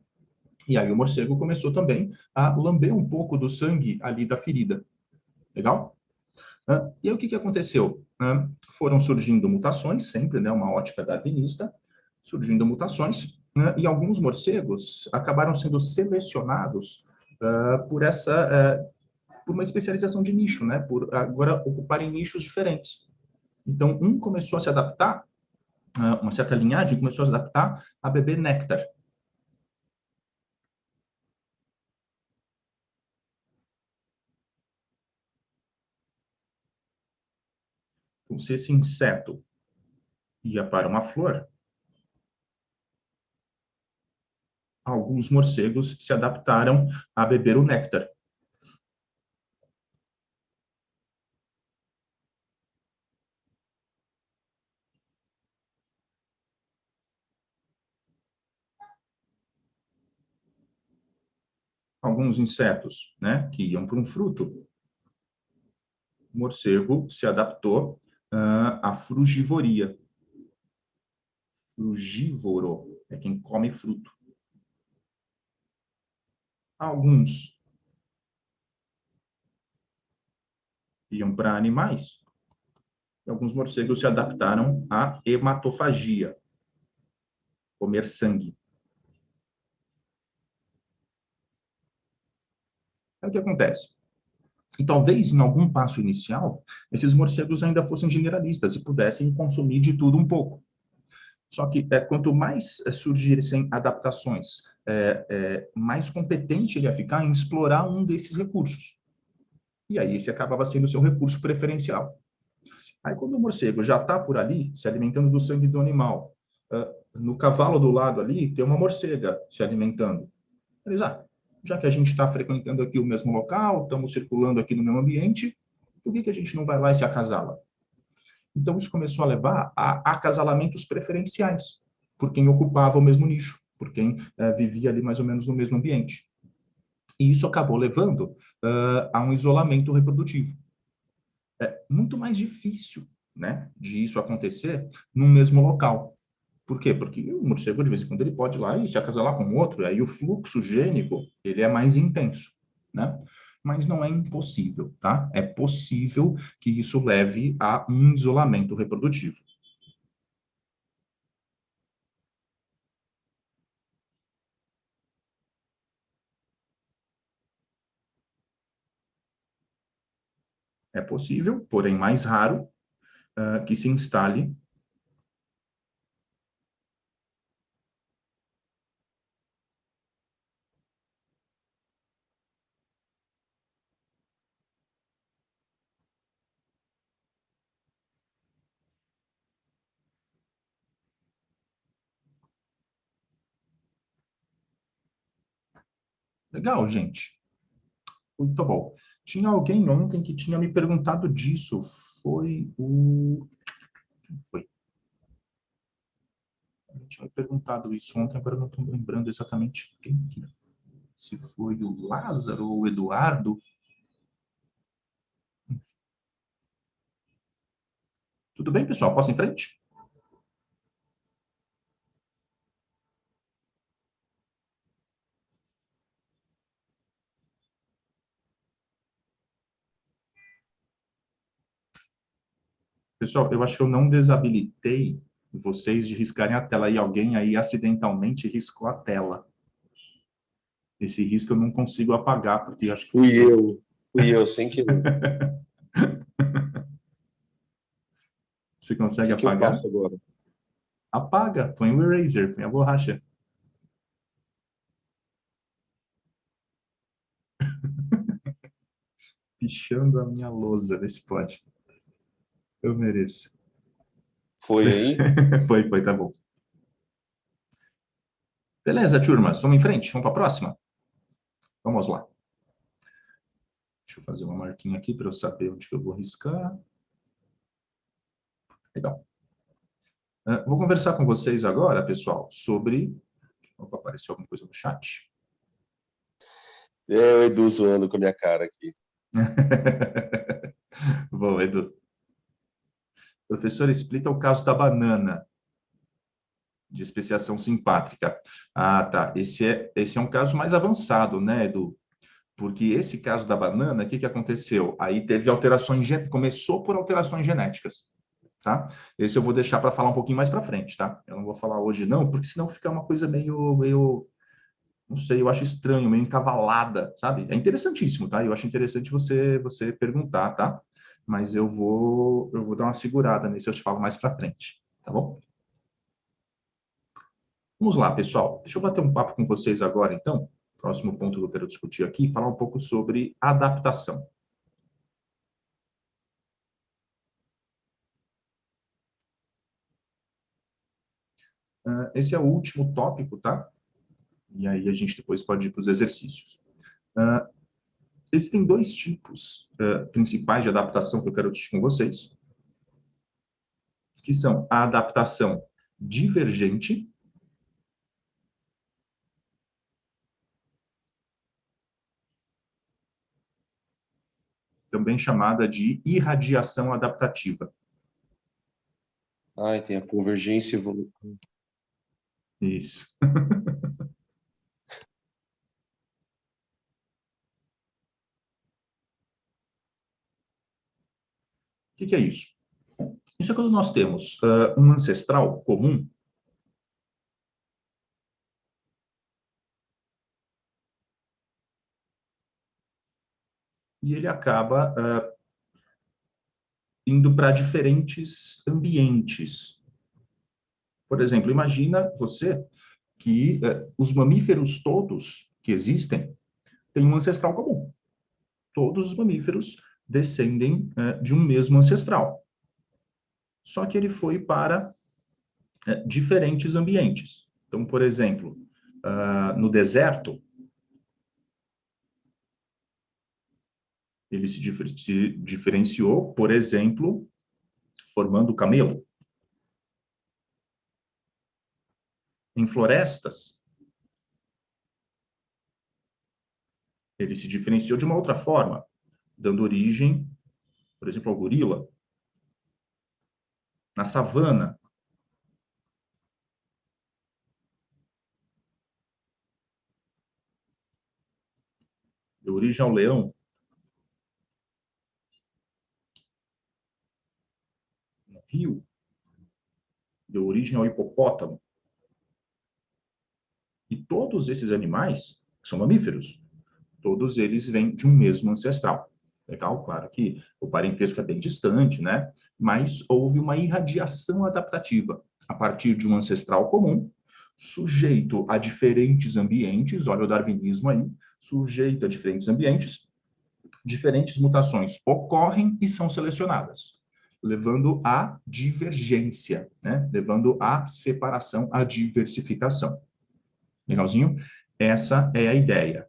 E aí o morcego começou também a lamber um pouco do sangue ali da ferida. Legal? E aí o que que aconteceu? Foram surgindo mutações, sempre, né, uma ótica darwinista, surgindo mutações, e alguns morcegos acabaram sendo selecionados por uma especialização de nicho, né, por agora ocuparem nichos diferentes. Então, um começou a se adaptar, uma certa linhagem começou a se adaptar a beber néctar. Então, se esse inseto ia para uma flor, alguns morcegos se adaptaram a beber o néctar. Alguns insetos, né, que iam para um fruto, o morcego se adaptou à frugivoria. Frugívoro é quem come fruto. Alguns iam para animais, e alguns morcegos se adaptaram à hematofagia, comer sangue. É o que acontece. E talvez, em algum passo inicial, esses morcegos ainda fossem generalistas e pudessem consumir de tudo um pouco. Só que quanto mais surgissem adaptações, mais competente ele ia ficar em explorar um desses recursos. E aí esse acabava sendo o seu recurso preferencial. Aí quando o morcego já está por ali, se alimentando do sangue do animal, no cavalo do lado ali tem uma morcega se alimentando. Eles, já que a gente está frequentando aqui o mesmo local, estamos circulando aqui no mesmo ambiente, por que a gente não vai lá e se acasala? Então, isso começou a levar a acasalamentos preferenciais, por quem ocupava o mesmo nicho, por quem vivia ali mais ou menos no mesmo ambiente. E isso acabou levando a um isolamento reprodutivo. É muito mais difícil, né, de isso acontecer no mesmo local. Por quê? Porque o morcego, de vez em quando, ele pode ir lá e se acasalar com outro, aí o fluxo gênico, ele é mais intenso, né? Mas não é impossível, tá? É possível que isso leve a um isolamento reprodutivo. É possível, porém mais raro, que se instale Legal, gente. Muito bom. Tinha alguém ontem que tinha me perguntado disso. Foi o... Quem foi? Eu tinha me perguntado isso ontem, agora eu não estou lembrando exatamente quem que... Se foi o Lázaro ou o Eduardo. Tudo bem, pessoal? Posso ir em frente? Pessoal, eu acho que eu não desabilitei vocês de riscarem a tela. E alguém aí acidentalmente riscou a tela. Esse risco eu não consigo apagar, porque acho que... Fui eu, sem querer. Você consegue O que eu apagar? faço agora? Apaga, põe o eraser, põe a borracha. Pichando a minha lousa, vê se pode. Eu mereço. Foi aí? Foi, tá bom. Beleza, turmas, vamos em frente? Vamos para a próxima? Vamos lá. Deixa eu fazer uma marquinha aqui para eu saber onde que eu vou riscar. Legal. Vou conversar com vocês agora, pessoal, sobre... Opa, apareceu alguma coisa no chat? É o Edu zoando com a minha cara aqui. Bom, Edu. Professor, explica o caso da banana de especiação simpátrica. Ah, tá. Esse é um caso mais avançado, né, Edu? Porque esse caso da banana, o que aconteceu? Aí teve alterações, começou por alterações genéticas, tá? Esse eu vou deixar para falar um pouquinho mais para frente, tá? Eu não vou falar hoje não, porque senão fica uma coisa meio, não sei, eu acho estranho, meio encavalada, sabe? É interessantíssimo, tá? Eu acho interessante você perguntar, tá? Mas eu vou dar uma segurada nesse, eu te falo mais para frente, tá bom? Vamos lá, pessoal. Deixa eu bater um papo com vocês agora, então. Próximo ponto que eu quero discutir aqui, falar um pouco sobre adaptação. Esse é o último tópico, tá? E aí a gente depois pode ir para os exercícios. Existem dois tipos principais de adaptação que eu quero discutir com vocês, que são a adaptação divergente também chamada de irradiação adaptativa. Ai, tem a convergência evolutiva. Isso. O que é isso? Isso é quando nós temos um ancestral comum e ele acaba indo para diferentes ambientes. Por exemplo, imagina você que os mamíferos todos que existem têm um ancestral comum. Todos os mamíferos descendem de um mesmo ancestral. Só que ele foi para diferentes ambientes. Então, por exemplo, no deserto, ele se diferenciou, por exemplo, formando o camelo. Em florestas, ele se diferenciou de uma outra forma, dando origem, por exemplo, ao gorila. Na savana, deu origem ao leão. No rio, deu origem ao hipopótamo. E todos esses animais, que são mamíferos, todos eles vêm de um mesmo ancestral. Legal? Claro que o parentesco é bem distante, né? Mas houve uma irradiação adaptativa a partir de um ancestral comum, sujeito a diferentes ambientes, olha o darwinismo aí, sujeito a diferentes ambientes, diferentes mutações ocorrem e são selecionadas, levando à divergência, né? Levando à separação, à diversificação. Legalzinho? Essa é a ideia.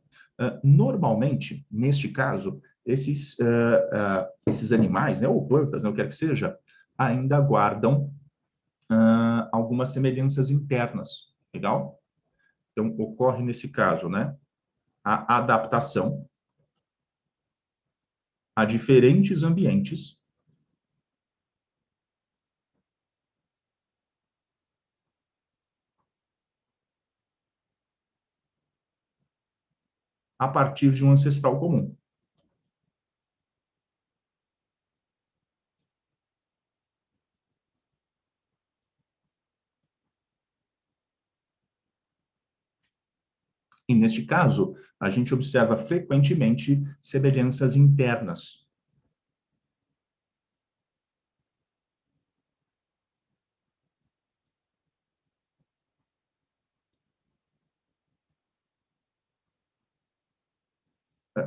Normalmente, neste caso, esses animais, né, ou plantas, né, o que quer que seja, ainda guardam algumas semelhanças internas, legal? Então, ocorre nesse caso, né, a adaptação a diferentes ambientes a partir de um ancestral comum. E, neste caso, a gente observa frequentemente semelhanças internas.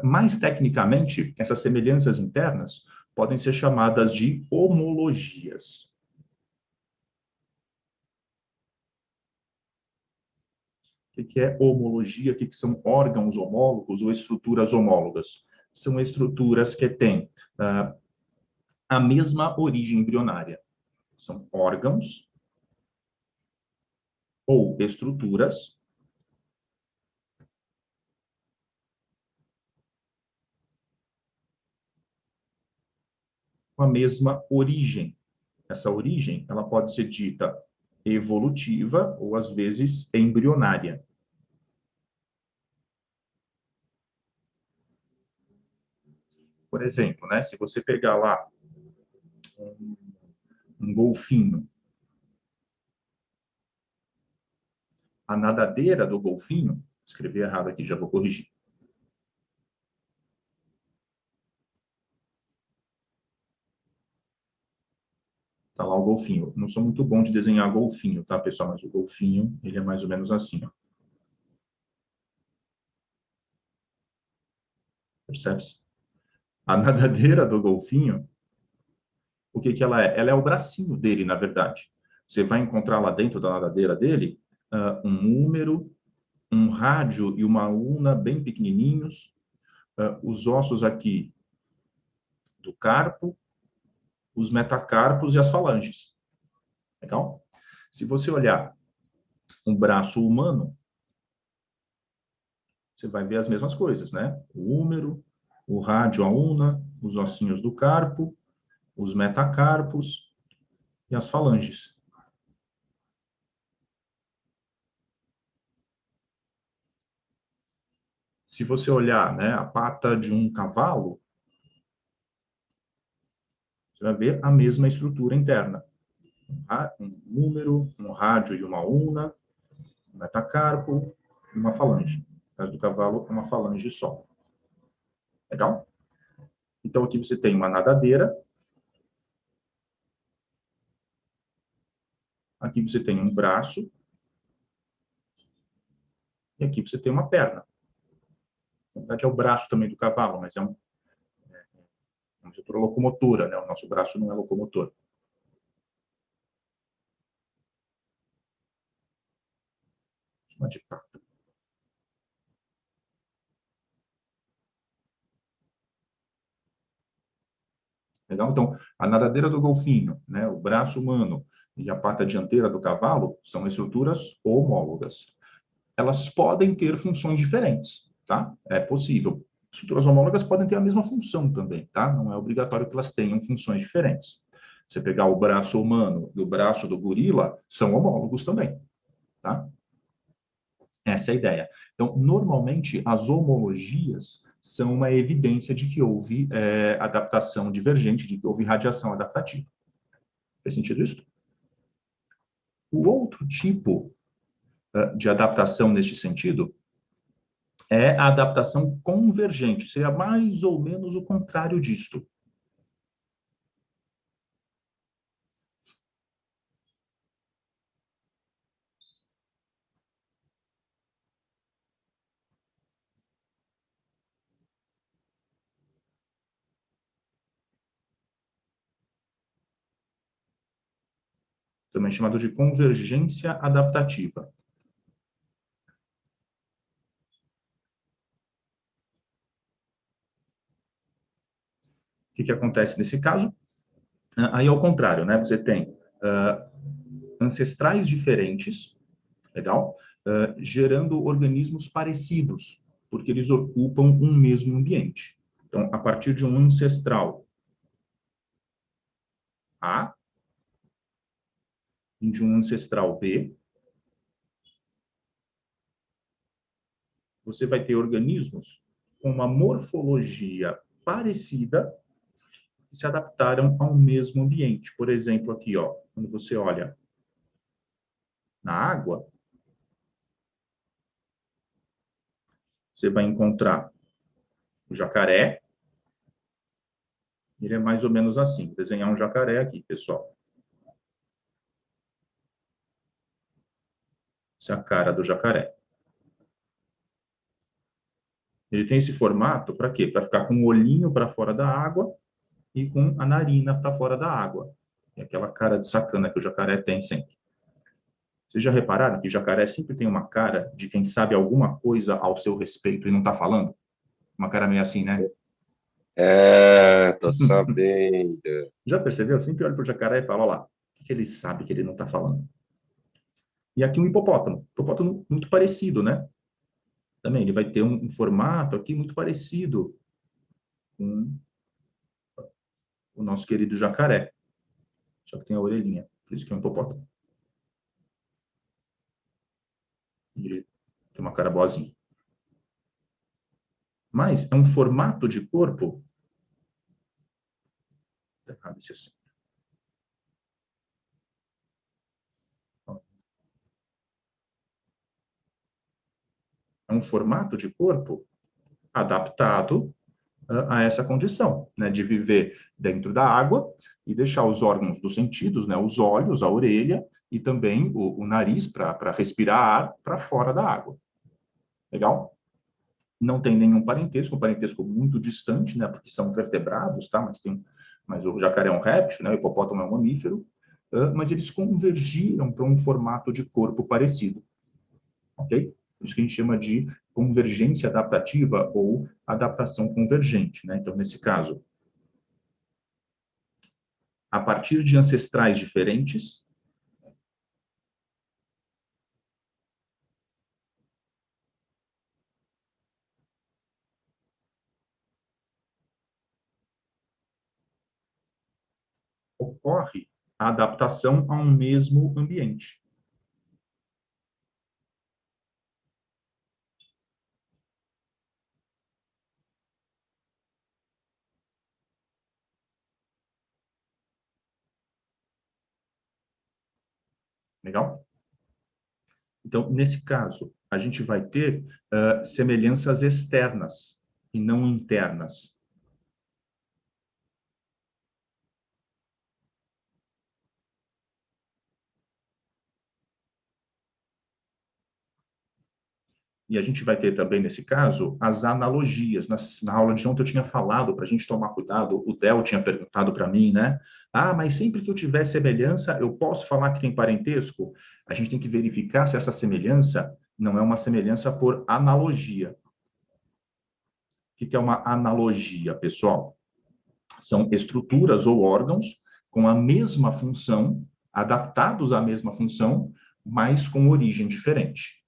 Mais tecnicamente, essas semelhanças internas podem ser chamadas de homologias. O que é homologia? O que são órgãos homólogos ou estruturas homólogas? São estruturas que têm a mesma origem embrionária. São órgãos ou estruturas com a mesma origem. Essa origem, ela pode ser dita evolutiva ou, às vezes, embrionária. Por exemplo, né, se você pegar lá um golfinho, a nadadeira do golfinho, escrevi errado aqui, já vou corrigir. Tá lá o golfinho. Não sou muito bom de desenhar golfinho, tá, pessoal? Mas o golfinho, ele é mais ou menos assim, ó. Percebe-se? A nadadeira do golfinho, o que que ela é? Ela é o bracinho dele, na verdade. Você vai encontrar lá dentro da nadadeira dele um húmero, um rádio e uma una bem pequenininhos, os ossos aqui do carpo, os metacarpos e as falanges. Legal? Se você olhar um braço humano, você vai ver as mesmas coisas, né? O húmero, o rádio, a una, os ossinhos do carpo, os metacarpos e as falanges. Se você olhar, né, a pata de um cavalo, você vai ver a mesma estrutura interna. Um número, um rádio e uma una, um metacarpo e uma falange. No caso do cavalo, é uma falange só. Legal? Então, aqui você tem uma nadadeira. Aqui você tem um braço. E aqui você tem uma perna. Na verdade, é o braço também do cavalo, mas é uma estrutura locomotora, né? O nosso braço não é locomotor. Chama de pata. Legal? Então, a nadadeira do golfinho, né? O braço humano e a pata dianteira do cavalo são estruturas homólogas. Elas podem ter funções diferentes, tá? É possível. Estruturas homólogas podem ter a mesma função também, tá? Não é obrigatório que elas tenham funções diferentes. Você pegar o braço humano e o braço do gorila, são homólogos também, tá? Essa é a ideia. Então, normalmente, as homologias são uma evidência de que houve adaptação divergente, de que houve radiação adaptativa. Faz sentido isso? O outro tipo de adaptação neste sentido é a adaptação convergente, seria mais ou menos o contrário disto. Também chamado de convergência adaptativa. O que acontece nesse caso? Aí, ao contrário, né? Você tem ancestrais diferentes, legal? Gerando organismos parecidos, porque eles ocupam um mesmo ambiente. Então, a partir de um ancestral A e de um ancestral B, você vai ter organismos com uma morfologia parecida que se adaptaram ao mesmo ambiente. Por exemplo, aqui, ó, quando você olha na água, você vai encontrar o jacaré. Ele é mais ou menos assim. Vou desenhar um jacaré aqui, pessoal. Essa é a cara do jacaré. Ele tem esse formato para quê? Para ficar com o olhinho para fora da água e com a narina para fora da água. É aquela cara de sacana que o jacaré tem sempre. Vocês já repararam que jacaré sempre tem uma cara de quem sabe alguma coisa ao seu respeito e não está falando? Uma cara meio assim, né? É, tô sabendo. Já percebeu? Eu sempre olho para o jacaré e falo, olha lá, o que ele sabe que ele não está falando? E aqui um hipopótamo. Hipopótamo muito parecido, né? Também ele vai ter um formato aqui muito parecido com o nosso querido jacaré. Só que tem a orelhinha, por isso que é um hipopótamo. E ele tem uma cara boazinha. Mas é um formato de corpo. Errado esse assim. É um formato de corpo adaptado a essa condição, né, de viver dentro da água e deixar os órgãos dos sentidos, né, os olhos, a orelha e também o nariz para respirar ar para fora da água. Legal? Não tem nenhum parentesco, um parentesco muito distante, né, porque são vertebrados, tá? Mas o jacaré é um réptil, né, o hipopótamo é um mamífero, mas eles convergiram para um formato de corpo parecido, ok? Isso que a gente chama de convergência adaptativa ou adaptação convergente, né? Então, nesse caso, a partir de ancestrais diferentes, ocorre a adaptação a um mesmo ambiente. Legal? Então, nesse caso, a gente vai ter semelhanças externas e não internas. E a gente vai ter também, nesse caso, as analogias. Na aula de ontem eu tinha falado para a gente tomar cuidado, o Del tinha perguntado para mim, né? Ah, mas sempre que eu tiver semelhança, eu posso falar que tem parentesco? A gente tem que verificar se essa semelhança não é uma semelhança por analogia. O que é uma analogia, pessoal? São estruturas ou órgãos com a mesma função, adaptados à mesma função, mas com origem diferente.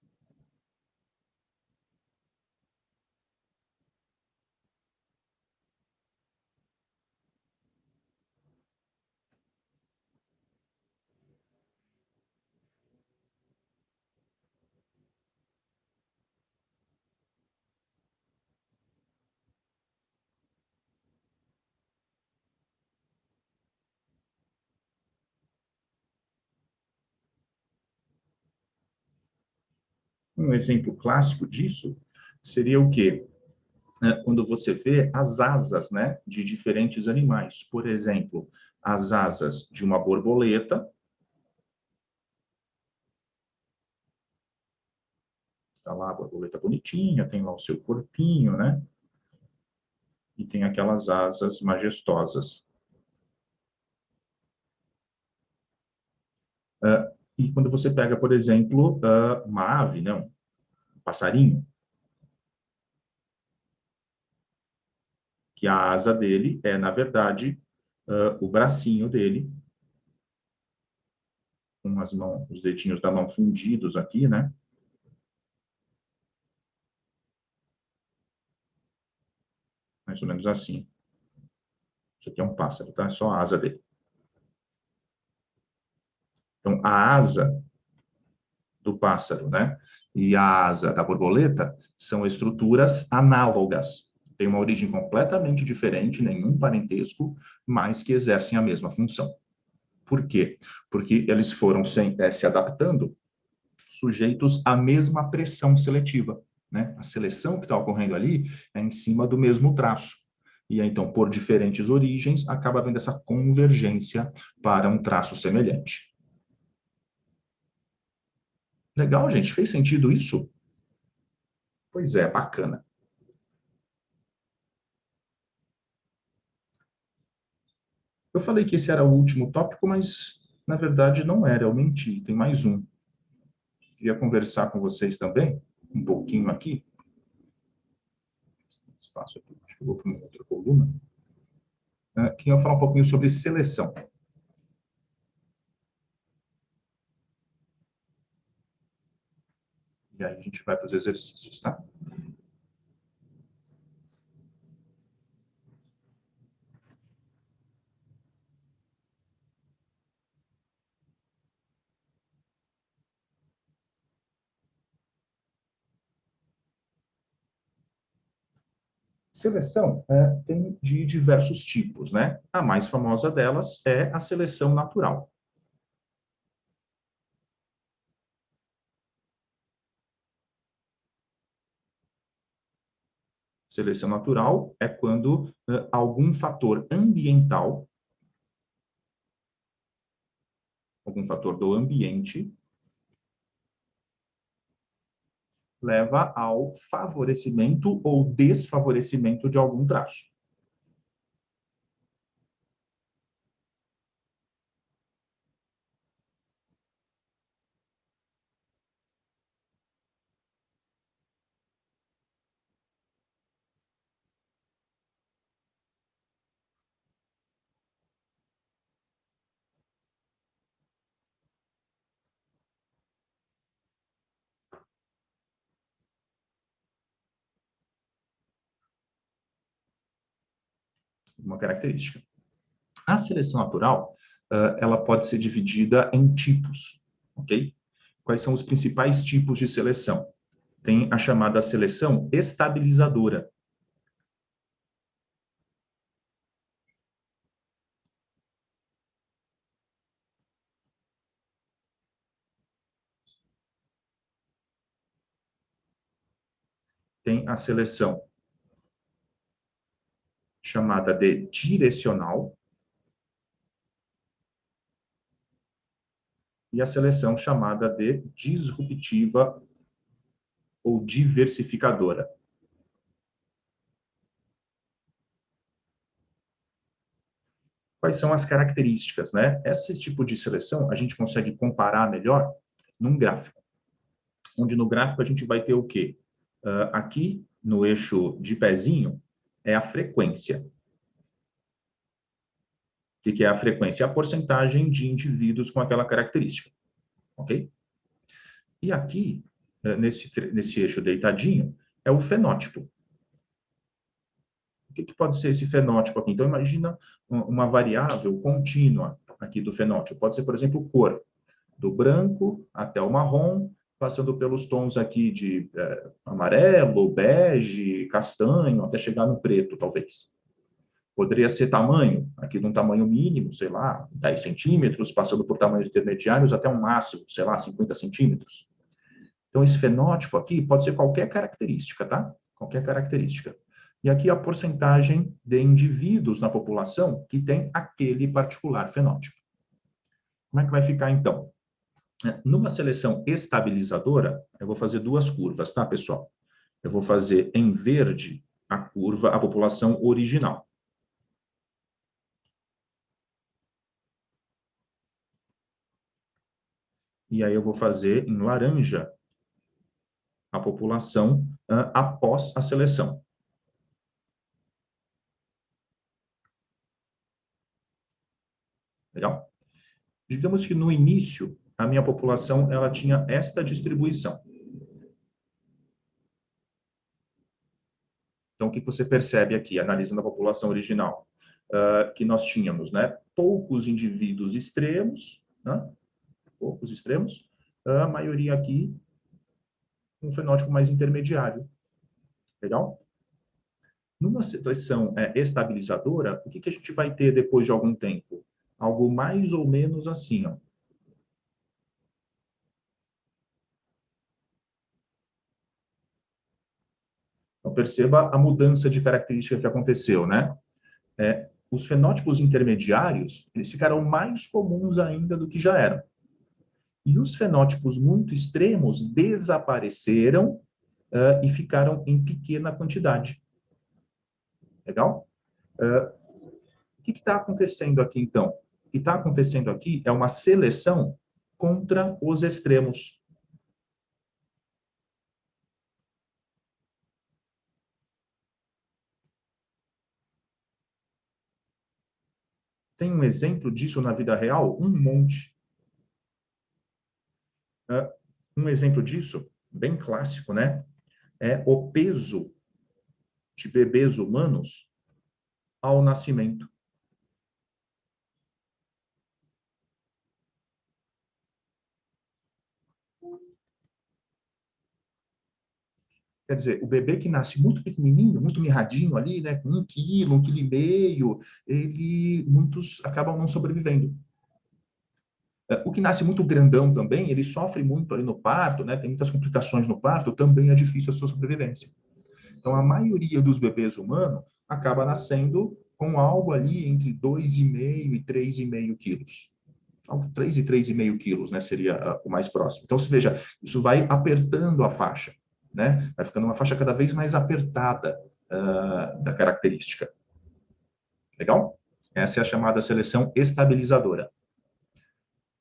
Um exemplo clássico disso seria o quê? Quando você vê as asas, né, de diferentes animais. Por exemplo, as asas de uma borboleta. Está lá a borboleta bonitinha, tem lá o seu corpinho, né? E tem aquelas asas majestosas. E quando você pega, por exemplo, uma ave, né, um passarinho, que a asa dele é, na verdade, o bracinho dele, com as mãos, os dedinhos da mão fundidos aqui, né? Mais ou menos assim. Isso aqui é um pássaro, tá? É só a asa dele. Então, a asa do pássaro, né? E a asa da borboleta são estruturas análogas. Tem uma origem completamente diferente, nenhum parentesco, mas que exercem a mesma função. Por quê? Porque eles foram se adaptando sujeitos à mesma pressão seletiva, né? A seleção que está ocorrendo ali é em cima do mesmo traço. E aí, então, por diferentes origens, acaba havendo essa convergência para um traço semelhante. Legal, gente? Fez sentido isso? Pois é, bacana. Eu falei que esse era o último tópico, mas, na verdade, não era, eu menti, tem mais um. Queria conversar com vocês também, um pouquinho aqui. Espaço aqui, acho que eu vou para uma outra coluna. Queria falar um pouquinho sobre seleção. E aí a gente vai para os exercícios, tá? Seleção tem de diversos tipos, né? A mais famosa delas é a seleção natural. Seleção natural é quando algum fator ambiental, algum fator do ambiente, leva ao favorecimento ou desfavorecimento de algum traço. Uma característica. A seleção natural, ela pode ser dividida em tipos, ok? Quais são os principais tipos de seleção? Tem a chamada seleção estabilizadora. Tem a seleção chamada de direcional e a seleção chamada de disruptiva ou diversificadora. Quais são as características, né? Esse tipo de seleção a gente consegue comparar melhor num gráfico, onde no gráfico a gente vai ter o quê? Aqui, no eixo de pezinho, é a frequência. O que é a frequência? É a porcentagem de indivíduos com aquela característica, ok? E aqui, nesse eixo deitadinho, é o fenótipo. O que pode ser esse fenótipo aqui? Então, imagina uma variável contínua aqui do fenótipo. Pode ser, por exemplo, cor, do branco até o marrom, passando pelos tons aqui de amarelo, bege, castanho, até chegar no preto, talvez. Poderia ser tamanho, aqui de um tamanho mínimo, sei lá, 10 centímetros, passando por tamanhos intermediários até um máximo, sei lá, 50 centímetros. Então, esse fenótipo aqui pode ser qualquer característica, tá? Qualquer característica. E aqui a porcentagem de indivíduos na população que tem aquele particular fenótipo. Como é que vai ficar, então? Numa seleção estabilizadora, eu vou fazer duas curvas, tá, pessoal? Eu vou fazer em verde a curva, a população original. E aí eu vou fazer em laranja a população após a seleção. Legal? Digamos que no início, a minha população ela tinha esta distribuição. Então, o que você percebe aqui, analisando a população original? Que nós tínhamos, né, poucos indivíduos extremos, né, poucos extremos, a maioria aqui um fenótipo mais intermediário. Legal? Numa situação estabilizadora, o que a gente vai ter depois de algum tempo? Algo mais ou menos assim, ó. Então, perceba a mudança de característica que aconteceu, né? Os fenótipos intermediários, eles ficaram mais comuns ainda do que já eram. E os fenótipos muito extremos desapareceram e ficaram em pequena quantidade. Legal? O que está acontecendo aqui, então? O que está acontecendo aqui é uma seleção contra os extremos. Tem um exemplo disso na vida real? Um monte. Um exemplo disso, bem clássico, né? É o peso de bebês humanos ao nascimento. Quer dizer, o bebê que nasce muito pequenininho, muito mirradinho ali, né, com 1 quilo, 1,5 quilo, muitos acabam não sobrevivendo. O que nasce muito grandão também, ele sofre muito ali no parto, né, tem muitas complicações no parto, também é difícil a sua sobrevivência. Então, a maioria dos bebês humanos acaba nascendo com algo ali entre 2,5 e 3,5 quilos. 3 e 3,5 quilos, né, seria o mais próximo. Então, você veja, isso vai apertando a faixa, né? Vai ficando uma faixa cada vez mais apertada da característica. Legal? Essa é a chamada seleção estabilizadora.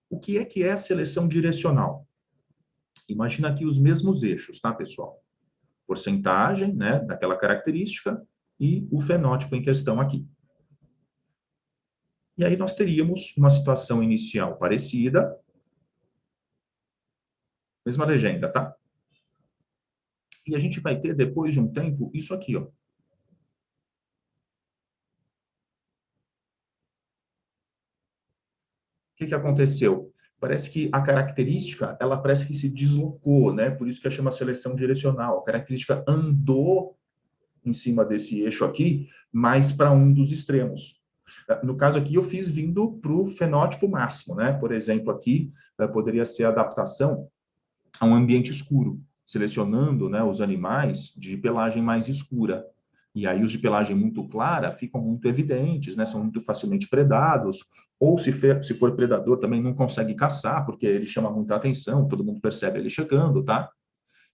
O que é a seleção direcional? Imagina aqui os mesmos eixos, tá, pessoal? Porcentagem, né, daquela característica e o fenótipo em questão aqui. E aí nós teríamos uma situação inicial parecida. Mesma legenda, tá? E a gente vai ter, depois de um tempo, isso aqui, ó. O que aconteceu? Parece que a característica, ela parece que se deslocou, né? Por isso que chama seleção direcional. A característica andou em cima desse eixo aqui, mais para um dos extremos. No caso aqui, eu fiz vindo para o fenótipo máximo, né? Por exemplo, aqui poderia ser a adaptação a um ambiente escuro, selecionando, né, os animais de pelagem mais escura. E aí os de pelagem muito clara ficam muito evidentes, né? São muito facilmente predados, ou se for predador também não consegue caçar, porque ele chama muita atenção, todo mundo percebe ele chegando, tá?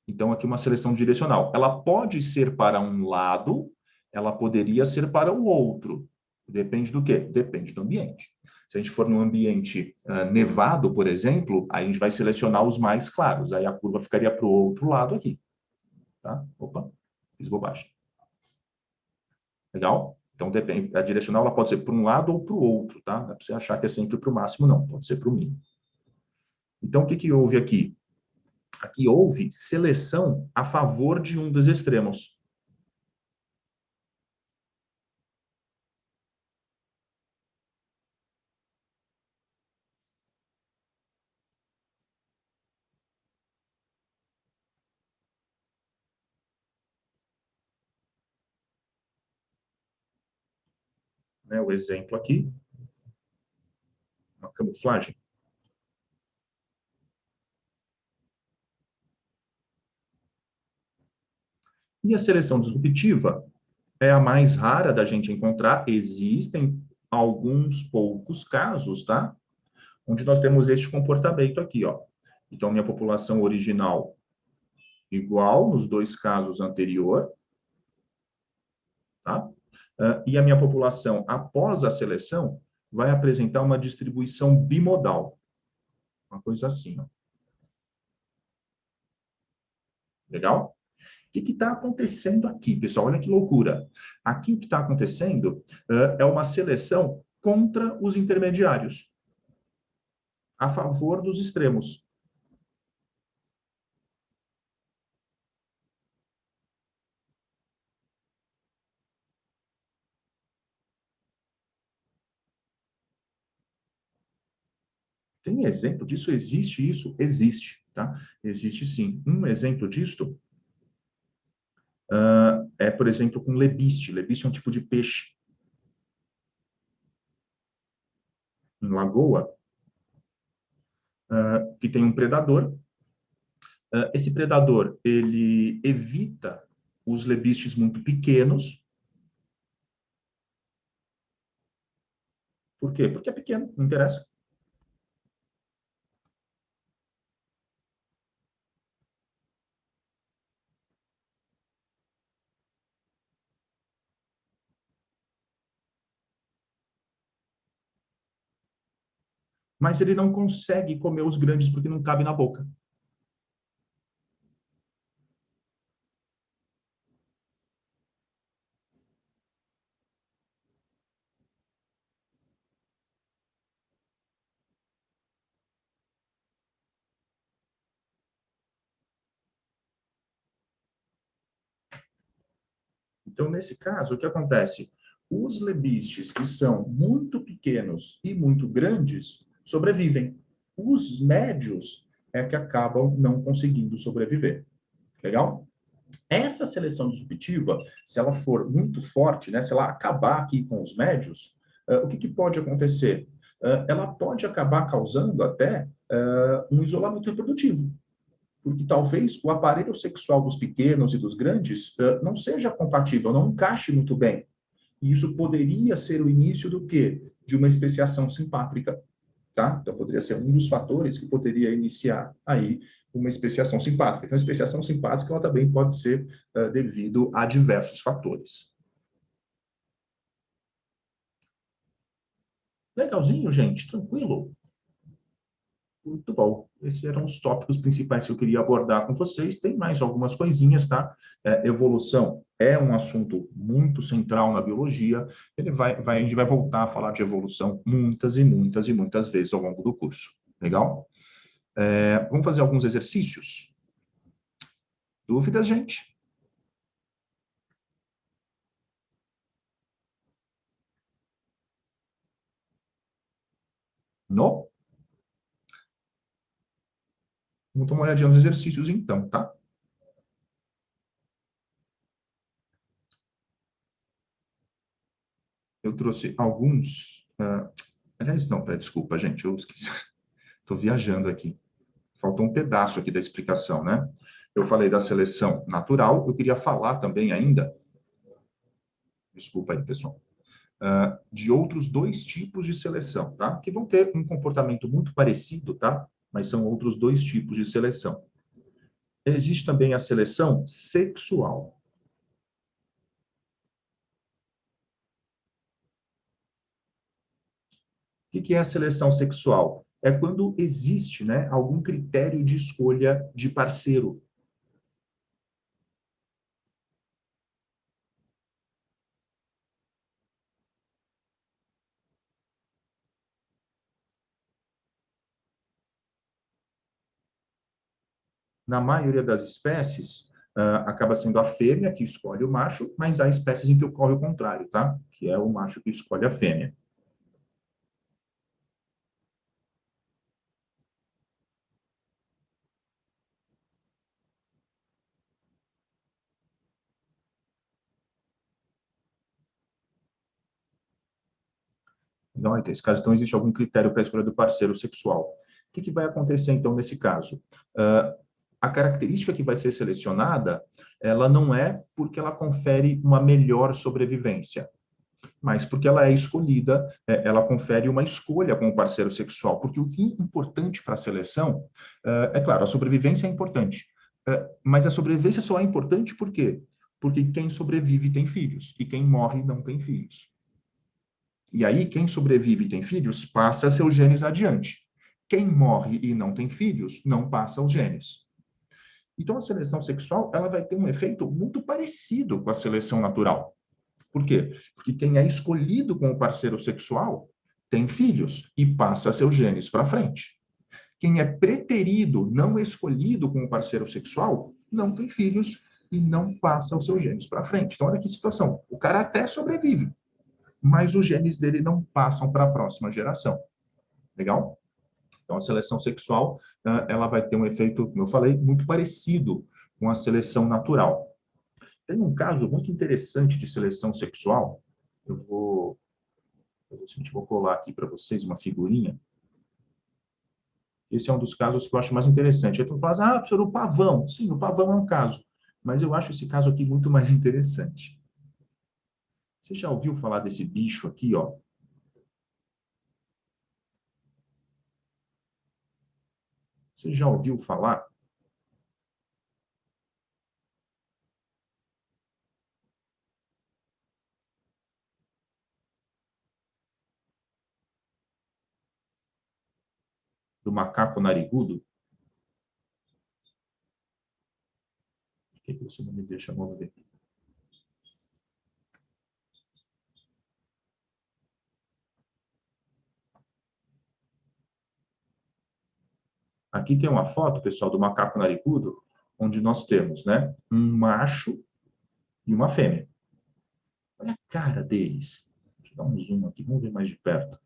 Então, aqui uma seleção direcional. Ela pode ser para um lado, ela poderia ser para o outro. Depende do quê? Depende do ambiente. Se a gente for num ambiente nevado, por exemplo, aí a gente vai selecionar os mais claros. Aí a curva ficaria para o outro lado aqui. Tá? Opa, fiz bobagem. Legal? Então, depende. A direcional ela pode ser para um lado ou para o outro, tá? Não é para você achar que é sempre para o máximo, não. Pode ser para o mínimo. Então, o que houve aqui? Aqui houve seleção a favor de um dos extremos. Né, o exemplo aqui, uma camuflagem. E a seleção disruptiva é a mais rara da gente encontrar. Existem alguns poucos casos, tá? Onde nós temos este comportamento aqui, ó. Então, minha população original igual nos dois casos anterior, tá? E a minha população após a seleção vai apresentar uma distribuição bimodal. Uma coisa assim, ó. Legal? O que está acontecendo aqui, pessoal? Olha que loucura. Aqui o que está acontecendo é uma seleção contra os intermediários, a favor dos extremos. Tem exemplo disso? Existe isso? Existe, tá? Existe sim. Um exemplo disto é, por exemplo, com lebiste. Lebiste é um tipo de peixe. Em lagoa, que tem um predador. Esse predador, ele evita os lebistes muito pequenos. Por quê? Porque é pequeno, não interessa. Mas ele não consegue comer os grandes porque não cabe na boca. Então, nesse caso, o que acontece? Os lebistes que são muito pequenos e muito grandes sobrevivem. Os médios é que acabam não conseguindo sobreviver. Legal? Essa seleção disruptiva, se ela for muito forte, né, se ela acabar aqui com os médios, o que pode acontecer? Ela pode acabar causando até um isolamento reprodutivo, porque talvez o aparelho sexual dos pequenos e dos grandes não seja compatível, não encaixe muito bem. E isso poderia ser o início do quê? De uma especiação simpátrica, tá? Então, poderia ser um dos fatores que poderia iniciar aí uma especiação simpátrica. Então, a especiação simpátrica ela também pode ser devido a diversos fatores. Legalzinho, gente? Tranquilo? Muito bom. Esses eram os tópicos principais que eu queria abordar com vocês. Tem mais algumas coisinhas, tá? Evolução é um assunto muito central na biologia. A gente vai voltar a falar de evolução muitas e muitas e muitas vezes ao longo do curso. Legal? Vamos fazer alguns exercícios? Dúvidas, gente? Não? Vamos dar uma olhadinha nos exercícios, então, tá? Eu trouxe alguns... aliás, não, desculpa, gente, eu esqueci. Estou viajando aqui. Faltou um pedaço aqui da explicação, né? Eu falei da seleção natural, eu queria falar também ainda, desculpa aí, pessoal, de outros dois tipos de seleção, tá? Que vão ter um comportamento muito parecido, tá? Mas são outros dois tipos de seleção. Existe também a seleção sexual. O que é a seleção sexual? É quando existe, né, algum critério de escolha de parceiro. Na maioria das espécies, acaba sendo a fêmea que escolhe o macho, mas há espécies em que ocorre o contrário, tá? Que é o macho que escolhe a fêmea. Não, nesse caso, então, existe algum critério para a escolha do parceiro sexual. O que vai acontecer, então, nesse caso? a característica que vai ser selecionada, ela não é porque ela confere uma melhor sobrevivência, mas porque ela é escolhida, ela confere uma escolha com o parceiro sexual. Porque o que é importante para a seleção, é claro, a sobrevivência é importante, mas a sobrevivência só é importante por quê? Porque quem sobrevive tem filhos, e quem morre não tem filhos. E aí, quem sobrevive e tem filhos, passa seus genes adiante. Quem morre e não tem filhos, não passa os genes. Então, a seleção sexual, ela vai ter um efeito muito parecido com a seleção natural. Por quê? Porque quem é escolhido como parceiro sexual tem filhos e passa seus genes para frente. Quem é preterido, não escolhido como parceiro sexual, não tem filhos e não passa os seus genes para frente. Então, olha que situação. O cara até sobrevive, mas os genes dele não passam para a próxima geração. Legal? Então, a seleção sexual, ela vai ter um efeito, como eu falei, muito parecido com a seleção natural. Tem um caso muito interessante de seleção sexual. Eu vou colar aqui para vocês uma figurinha. Esse é um dos casos que eu acho mais interessante. Aí tu fala assim, professor, o pavão. Sim, o pavão é um caso. Mas eu acho esse caso aqui muito mais interessante. Você já ouviu falar desse bicho aqui, ó? Você já ouviu falar? Do macaco narigudo? Por que você não me deixa mover? Aqui tem uma foto, pessoal, do macaco narigudo, onde nós temos, né, um macho e uma fêmea. Olha a cara deles. Deixa eu dar um zoom aqui, vamos ver mais de perto.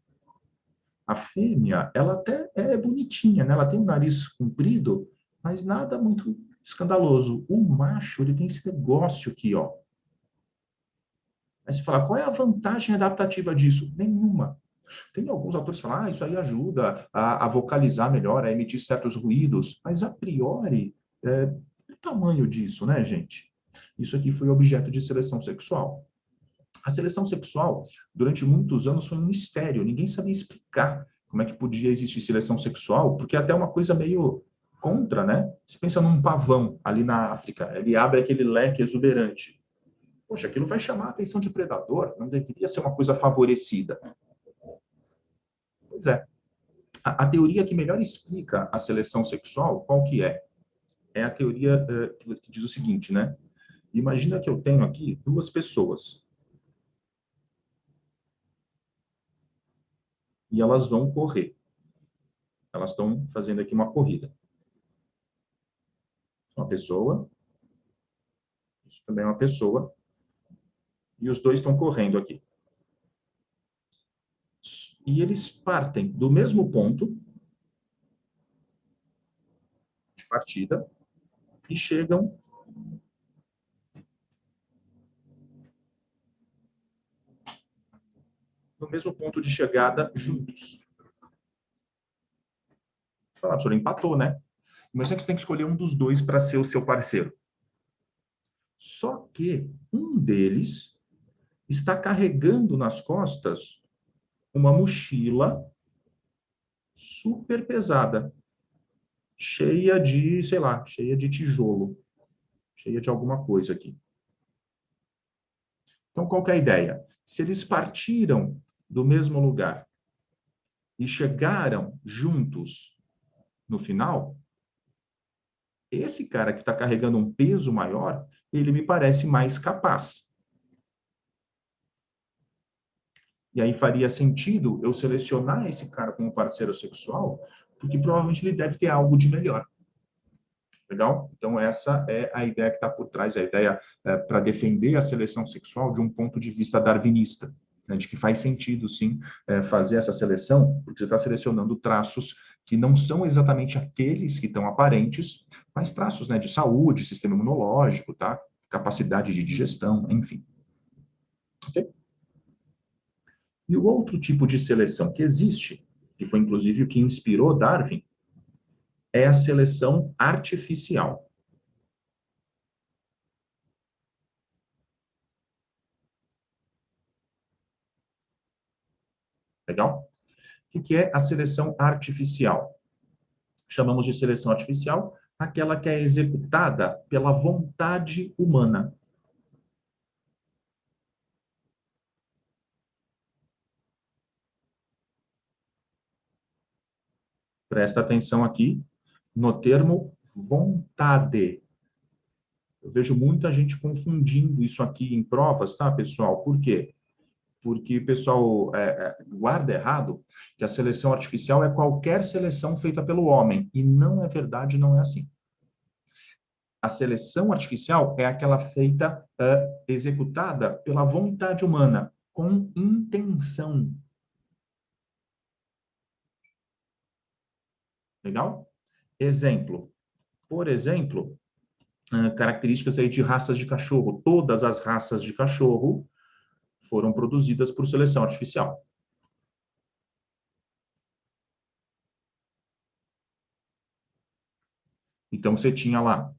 A fêmea, ela até é bonitinha, né? Ela tem um nariz comprido, mas nada muito escandaloso. O macho, ele tem esse negócio aqui, ó. Aí você fala, qual é a vantagem adaptativa disso? Nenhuma. Tem alguns autores que falam, isso aí ajuda a vocalizar melhor, a emitir certos ruídos, mas a priori, o tamanho disso, né, gente? Isso aqui foi objeto de seleção sexual. A seleção sexual, durante muitos anos, foi um mistério. Ninguém sabia explicar como é que podia existir seleção sexual, porque é até uma coisa meio contra, né? Você pensa num pavão ali na África, ele abre aquele leque exuberante. Poxa, aquilo vai chamar a atenção de predador, não deveria ser uma coisa favorecida. Pois é. A teoria que melhor explica a seleção sexual, qual que é? É a teoria que diz o seguinte, né? Imagina que eu tenho aqui duas pessoas. E elas vão correr. Elas estão fazendo aqui uma corrida. Uma pessoa, isso também é uma pessoa, e os dois estão correndo aqui. E eles partem do mesmo ponto de partida e chegam no mesmo ponto de chegada juntos. Falar, o senhor empatou, né? Imagina que você tem que escolher um dos dois para ser o seu parceiro. Só que um deles está carregando nas costas uma mochila super pesada, cheia de, sei lá, cheia de tijolo, cheia de alguma coisa aqui. Então, qual que é a ideia? Se eles partiram do mesmo lugar e chegaram juntos no final, esse cara que está carregando um peso maior, ele me parece mais capaz. E aí faria sentido eu selecionar esse cara como parceiro sexual, porque provavelmente ele deve ter algo de melhor. Legal? Então, essa é a ideia que está por trás, a ideia para defender a seleção sexual de um ponto de vista darwinista, né, de que faz sentido, sim, fazer essa seleção, porque você está selecionando traços que não são exatamente aqueles que estão aparentes, mas traços, né, de saúde, sistema imunológico, tá? Capacidade de digestão, enfim. Ok? E o outro tipo de seleção que existe, que foi inclusive o que inspirou Darwin, é a seleção artificial. Legal? O que é a seleção artificial? Chamamos de seleção artificial aquela que é executada pela vontade humana. Presta atenção aqui no termo vontade. Eu vejo muita gente confundindo isso aqui em provas, tá, pessoal? Por quê? Porque o pessoal guarda errado que a seleção artificial é qualquer seleção feita pelo homem. E não é verdade, não é assim. A seleção artificial é aquela feita, executada pela vontade humana, com intenção. Legal? Exemplo. Por exemplo, características aí de raças de cachorro. Todas as raças de cachorro foram produzidas por seleção artificial. Então, você tinha lá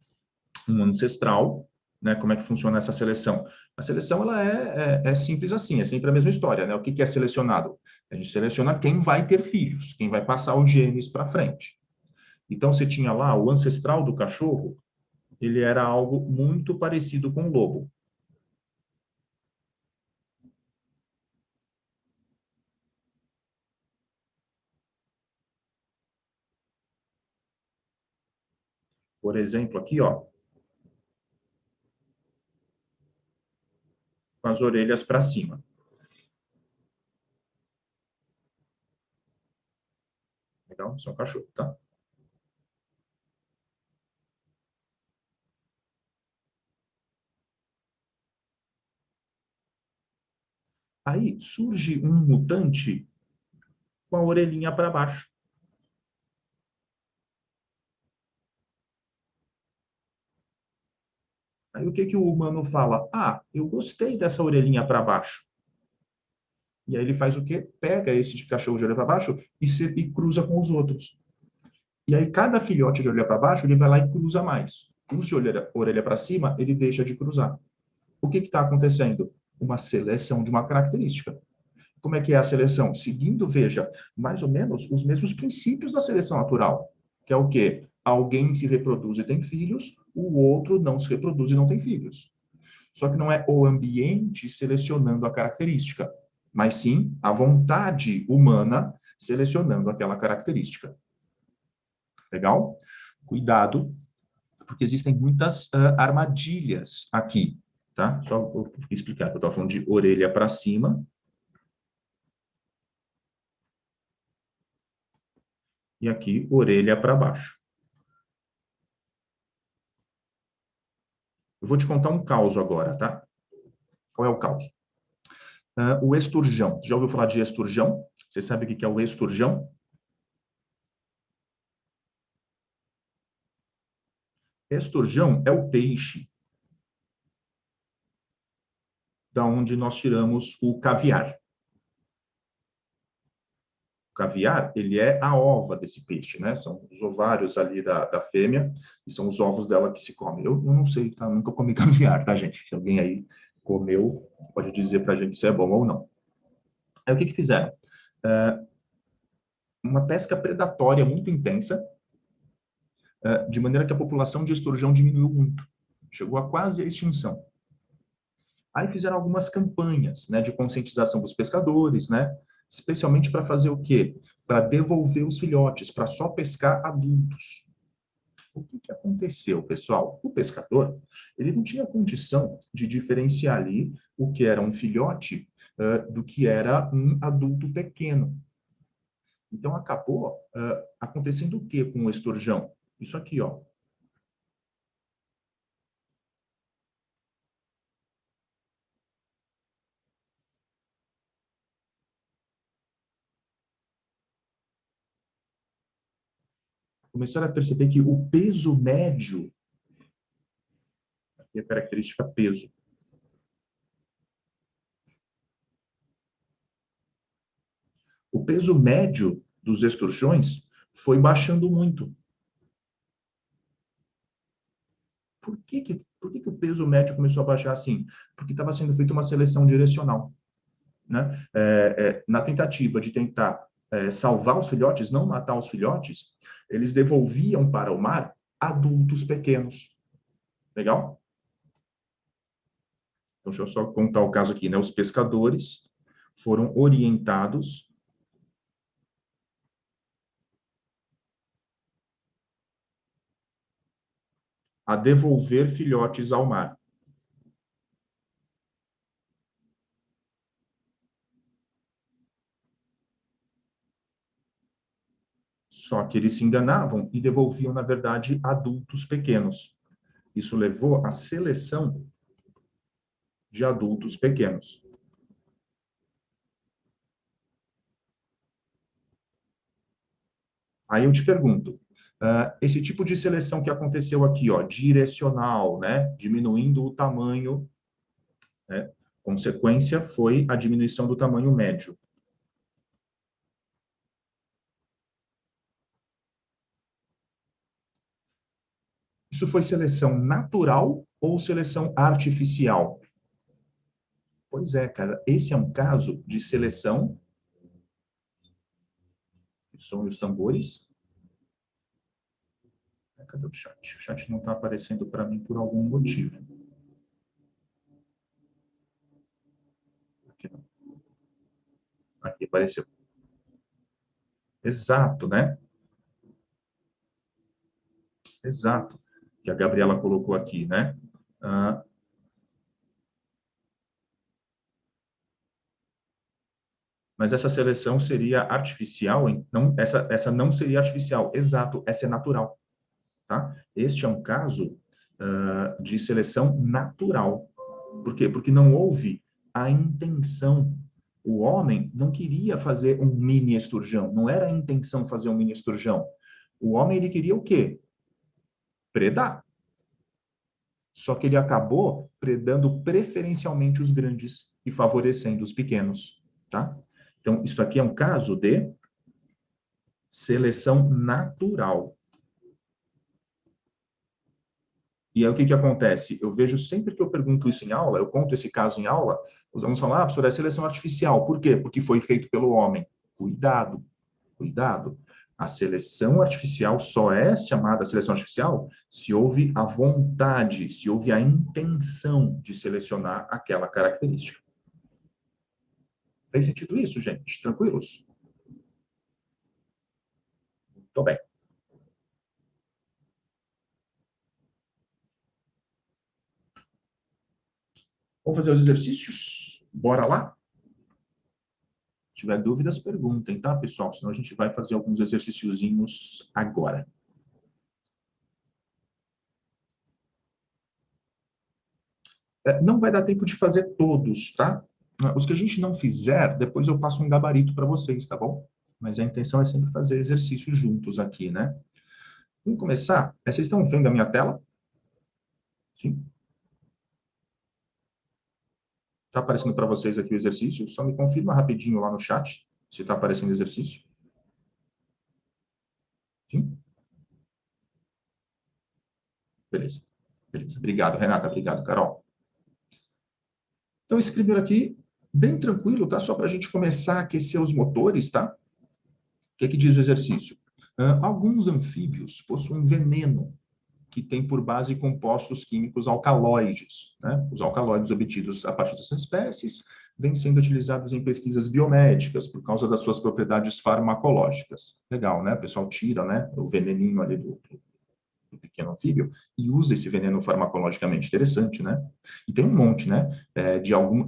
um ancestral, né? Como é que funciona essa seleção? A seleção, ela é simples assim, é sempre a mesma história, né? O que é selecionado? A gente seleciona quem vai ter filhos, quem vai passar os genes para frente. Então, você tinha lá o ancestral do cachorro, ele era algo muito parecido com o lobo. Por exemplo, aqui, ó, com as orelhas para cima. Legal? Isso é um cachorro, tá? Aí surge um mutante com a orelhinha para baixo. Aí o que que o humano fala? Ah, eu gostei dessa orelhinha para baixo. E aí ele faz o quê? Pega esse de cachorro de orelha para baixo e cruza com os outros. E aí cada filhote de orelha para baixo, ele vai lá e cruza mais. Os de orelha para cima, ele deixa de cruzar. O que está acontecendo? Uma seleção de uma característica. Como é que é a seleção? Seguindo, veja, mais ou menos os mesmos princípios da seleção natural, que é o quê? Alguém se reproduz e tem filhos, o outro não se reproduz e não tem filhos. Só que não é o ambiente selecionando a característica, mas sim a vontade humana selecionando aquela característica. Legal? Cuidado, porque existem muitas armadilhas aqui, tá? Só vou explicar, eu estou falando de orelha para cima. E aqui, orelha para baixo. Eu vou te contar um caso agora, tá? Qual é o caso? O esturjão. Já ouviu falar de esturjão? Você sabe o que é o esturjão? Esturjão é o peixe da onde nós tiramos o caviar. O caviar, ele é a ova desse peixe, né? São os ovários ali da fêmea, e são os ovos dela que se comem. Eu não sei, tá? Nunca comi caviar, tá, gente? Se alguém aí comeu, pode dizer pra gente se é bom ou não. Aí o que fizeram? Uma pesca predatória muito intensa, de maneira que a população de esturjão diminuiu muito. Chegou a quase a extinção. Aí fizeram algumas campanhas, né, de conscientização dos pescadores, né, especialmente para fazer o quê? Para devolver os filhotes, para só pescar adultos. O que aconteceu, pessoal? O pescador, ele não tinha condição de diferenciar ali o que era um filhote do que era um adulto pequeno. Então, acabou acontecendo o quê com o esturjão? Isso aqui, ó. Começaram a perceber que o peso médio, aqui é a característica peso, o peso médio dos esturjões foi baixando muito. por que o peso médio começou a baixar assim? Porque estava sendo feita uma seleção direcional, né? Na tentativa de tentar salvar os filhotes, não matar os filhotes, eles devolviam para o mar adultos pequenos. Legal? Então, deixa eu só contar o caso aqui, né? Os pescadores foram orientados a devolver filhotes ao mar. Só que eles se enganavam e devolviam, na verdade, adultos pequenos. Isso levou à seleção de adultos pequenos. Aí eu te pergunto, esse tipo de seleção que aconteceu aqui, ó, direcional, né, diminuindo o tamanho, né, consequência foi a diminuição do tamanho médio. Isso foi seleção natural ou seleção artificial? Pois é, cara, esse é um caso de seleção, que são os tambores. Cadê o chat? O chat não está aparecendo para mim por algum motivo. Aqui não. Aqui apareceu. Exato, né? Exato. Que a Gabriela colocou aqui, né? Mas essa seleção seria artificial? Não, essa não seria artificial. Exato, essa é natural. Tá? Este é um caso de seleção natural. Por quê? Porque não houve a intenção. O homem não queria fazer um mini esturjão. Não era a intenção fazer um mini esturjão. O homem, ele queria o quê? Predar. Só que ele acabou predando preferencialmente os grandes e favorecendo os pequenos. Tá? Então, isso aqui é um caso de seleção natural. E aí, o que acontece? Eu vejo sempre que eu pergunto isso em aula, eu conto esse caso em aula, os alunos falam, professor, é seleção artificial. Por quê? Porque foi feito pelo homem. Cuidado, cuidado. A seleção artificial só é chamada seleção artificial se houve a vontade, se houve a intenção de selecionar aquela característica. Fez sentido isso, gente? Tranquilos? Muito bem. Vamos fazer os exercícios? Bora lá? Se tiver dúvidas, perguntem, tá, pessoal? Senão a gente vai fazer alguns exercíciozinhos agora. Não vai dar tempo de fazer todos, tá? Os que a gente não fizer, depois eu passo um gabarito para vocês, tá bom? Mas a intenção é sempre fazer exercícios juntos aqui, né? Vamos começar? Vocês estão vendo a minha tela? Sim. Está aparecendo para vocês aqui o exercício? Só me confirma rapidinho lá no chat se está aparecendo o exercício. Sim? Beleza. Beleza. Obrigado, Renata. Obrigado, Carol. Então, esse primeiro aqui, bem tranquilo, tá? Só para a gente começar a aquecer os motores, tá? O que diz o exercício? Alguns anfíbios possuem veneno que tem por base compostos químicos alcaloides, né? Os alcaloides obtidos a partir dessas espécies vêm sendo utilizados em pesquisas biomédicas por causa das suas propriedades farmacológicas. Legal, né? O pessoal tira, né, o veneninho ali do pequeno anfíbio e usa esse veneno farmacologicamente. Interessante, né? E tem um monte, né?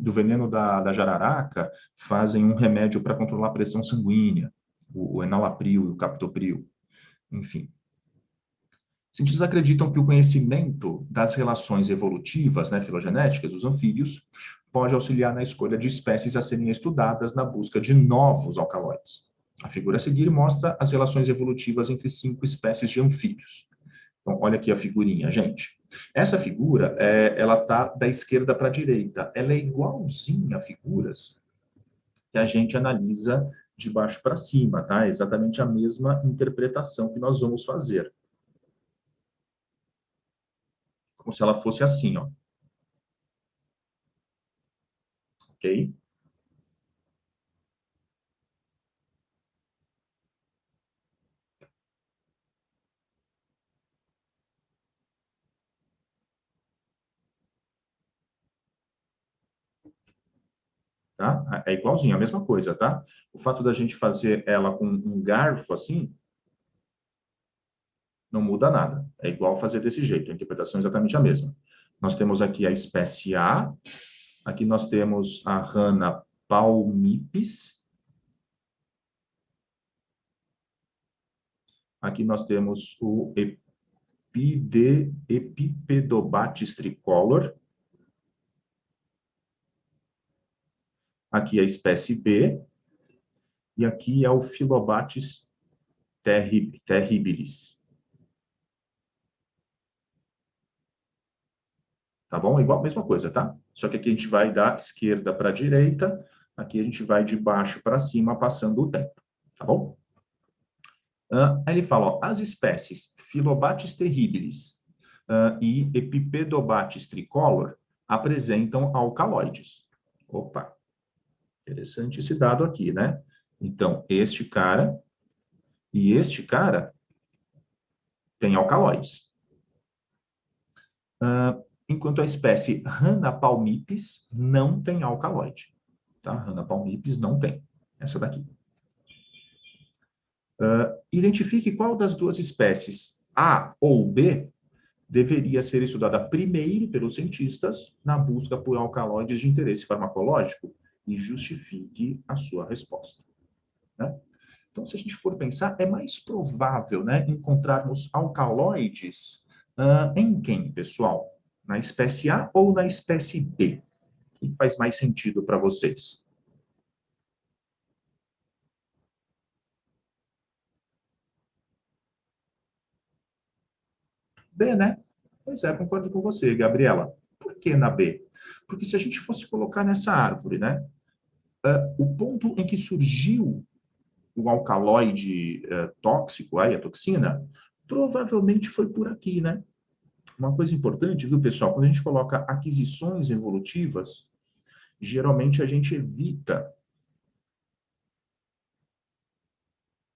Do veneno da jararaca, fazem um remédio para controlar a pressão sanguínea, o enalapril e o captopril. Enfim. Cientistas acreditam que o conhecimento das relações evolutivas, né, filogenéticas, dos anfíbios, pode auxiliar na escolha de espécies a serem estudadas na busca de novos alcaloides. A figura a seguir mostra as relações evolutivas entre 5 espécies de anfíbios. Então, olha aqui a figurinha, gente. Essa figura, ela está da esquerda para a direita. Ela é igualzinha a figuras que a gente analisa de baixo para cima, tá? É exatamente a mesma interpretação que nós vamos fazer. como se ela fosse assim, ó. Ok? Tá? É igualzinho, a mesma coisa, tá? O fato da gente fazer ela com um garfo assim, não muda nada. É igual fazer desse jeito, a interpretação é exatamente a mesma. Nós temos aqui a espécie A, aqui nós temos a rana palmipes, aqui nós temos o Epipedobates tricolor, aqui a espécie B, e aqui é o Philobates terribilis. Tá bom? É igual a mesma coisa, tá? Só que aqui a gente vai da esquerda para a direita, aqui a gente vai de baixo para cima, passando o tempo. Tá bom? Aí ele fala, ó, as espécies Philobates terribilis e Epipedobates tricolor apresentam alcaloides. Opa, interessante esse dado aqui, né? Então, este cara e este cara têm alcaloides. Enquanto a espécie Rana palmipes não tem alcaloide. Tá? Rana palmipes não tem. Essa daqui. Identifique qual das duas espécies, A ou B, deveria ser estudada primeiro pelos cientistas na busca por alcaloides de interesse farmacológico e justifique a sua resposta. Né? Então, se a gente for pensar, é mais provável, né, encontrarmos alcaloides em quem, pessoal? Na espécie A ou na espécie B? O que faz mais sentido para vocês? B, né? Pois é, concordo com você, Gabriela. Por que na B? Porque se a gente fosse colocar nessa árvore, né, o ponto em que surgiu o alcaloide tóxico, aí, a toxina, provavelmente foi por aqui, né? Uma coisa importante, viu, pessoal? Quando a gente coloca aquisições evolutivas, geralmente a gente evita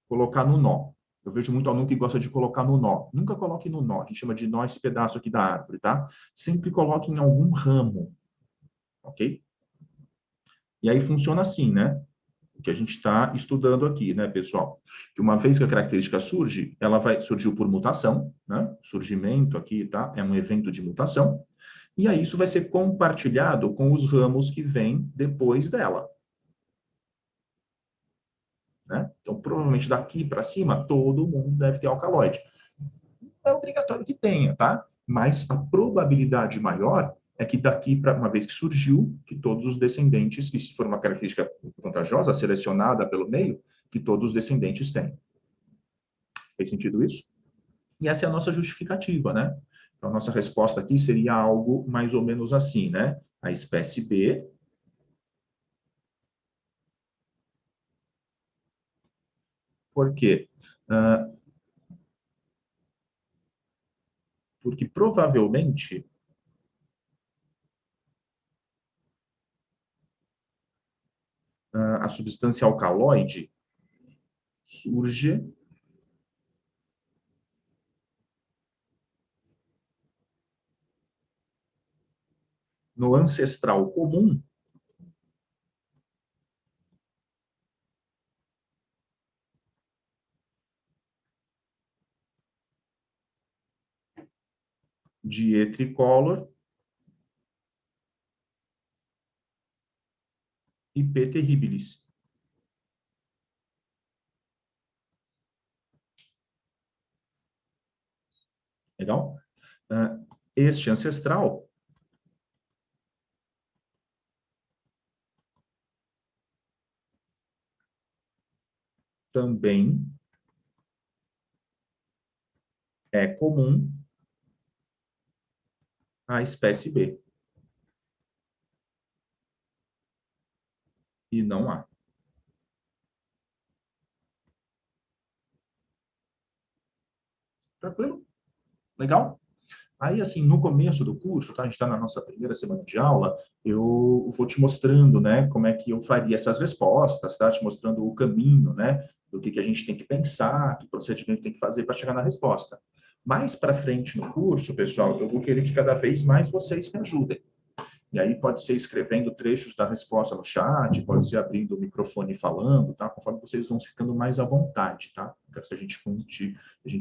colocar no nó. Eu vejo muito aluno que gosta de colocar no nó. Nunca coloque no nó, a gente chama de nó esse pedaço aqui da árvore, tá? Sempre coloque em algum ramo, ok? E aí funciona assim, né? O que a gente está estudando aqui, né, pessoal? Que uma vez que a característica surge, surgiu por mutação, né? Surgimento aqui, tá? É um evento de mutação. E aí isso vai ser compartilhado com os ramos que vêm depois dela. Né? Então, provavelmente daqui para cima, todo mundo deve ter alcaloide. É obrigatório que tenha, tá? Mas a probabilidade maior é que daqui para uma vez que surgiu, que todos os descendentes, que se for uma característica vantajosa, selecionada pelo meio, que todos os descendentes têm. Fez sentido isso? E essa é a nossa justificativa, né? Então, a nossa resposta aqui seria algo mais ou menos assim, né? A espécie B. Por quê? Porque provavelmente a substância alcaloide surge no ancestral comum de E. tricolor e P. terribilis. Legal? Este ancestral também é comum à espécie B. E não há. Tranquilo? Legal? Aí, assim, no começo do curso, tá? A gente está na nossa primeira semana de aula, eu vou te mostrando, né, como é que eu faria essas respostas, tá? Te mostrando o caminho, né, do que a gente tem que pensar, que procedimento tem que fazer para chegar na resposta. Mais para frente no curso, pessoal, eu vou querer que cada vez mais vocês me ajudem. E aí pode ser escrevendo trechos da resposta no chat, pode ser abrindo o microfone e falando, tá? Conforme vocês vão ficando mais à vontade, tá? Quero que a gente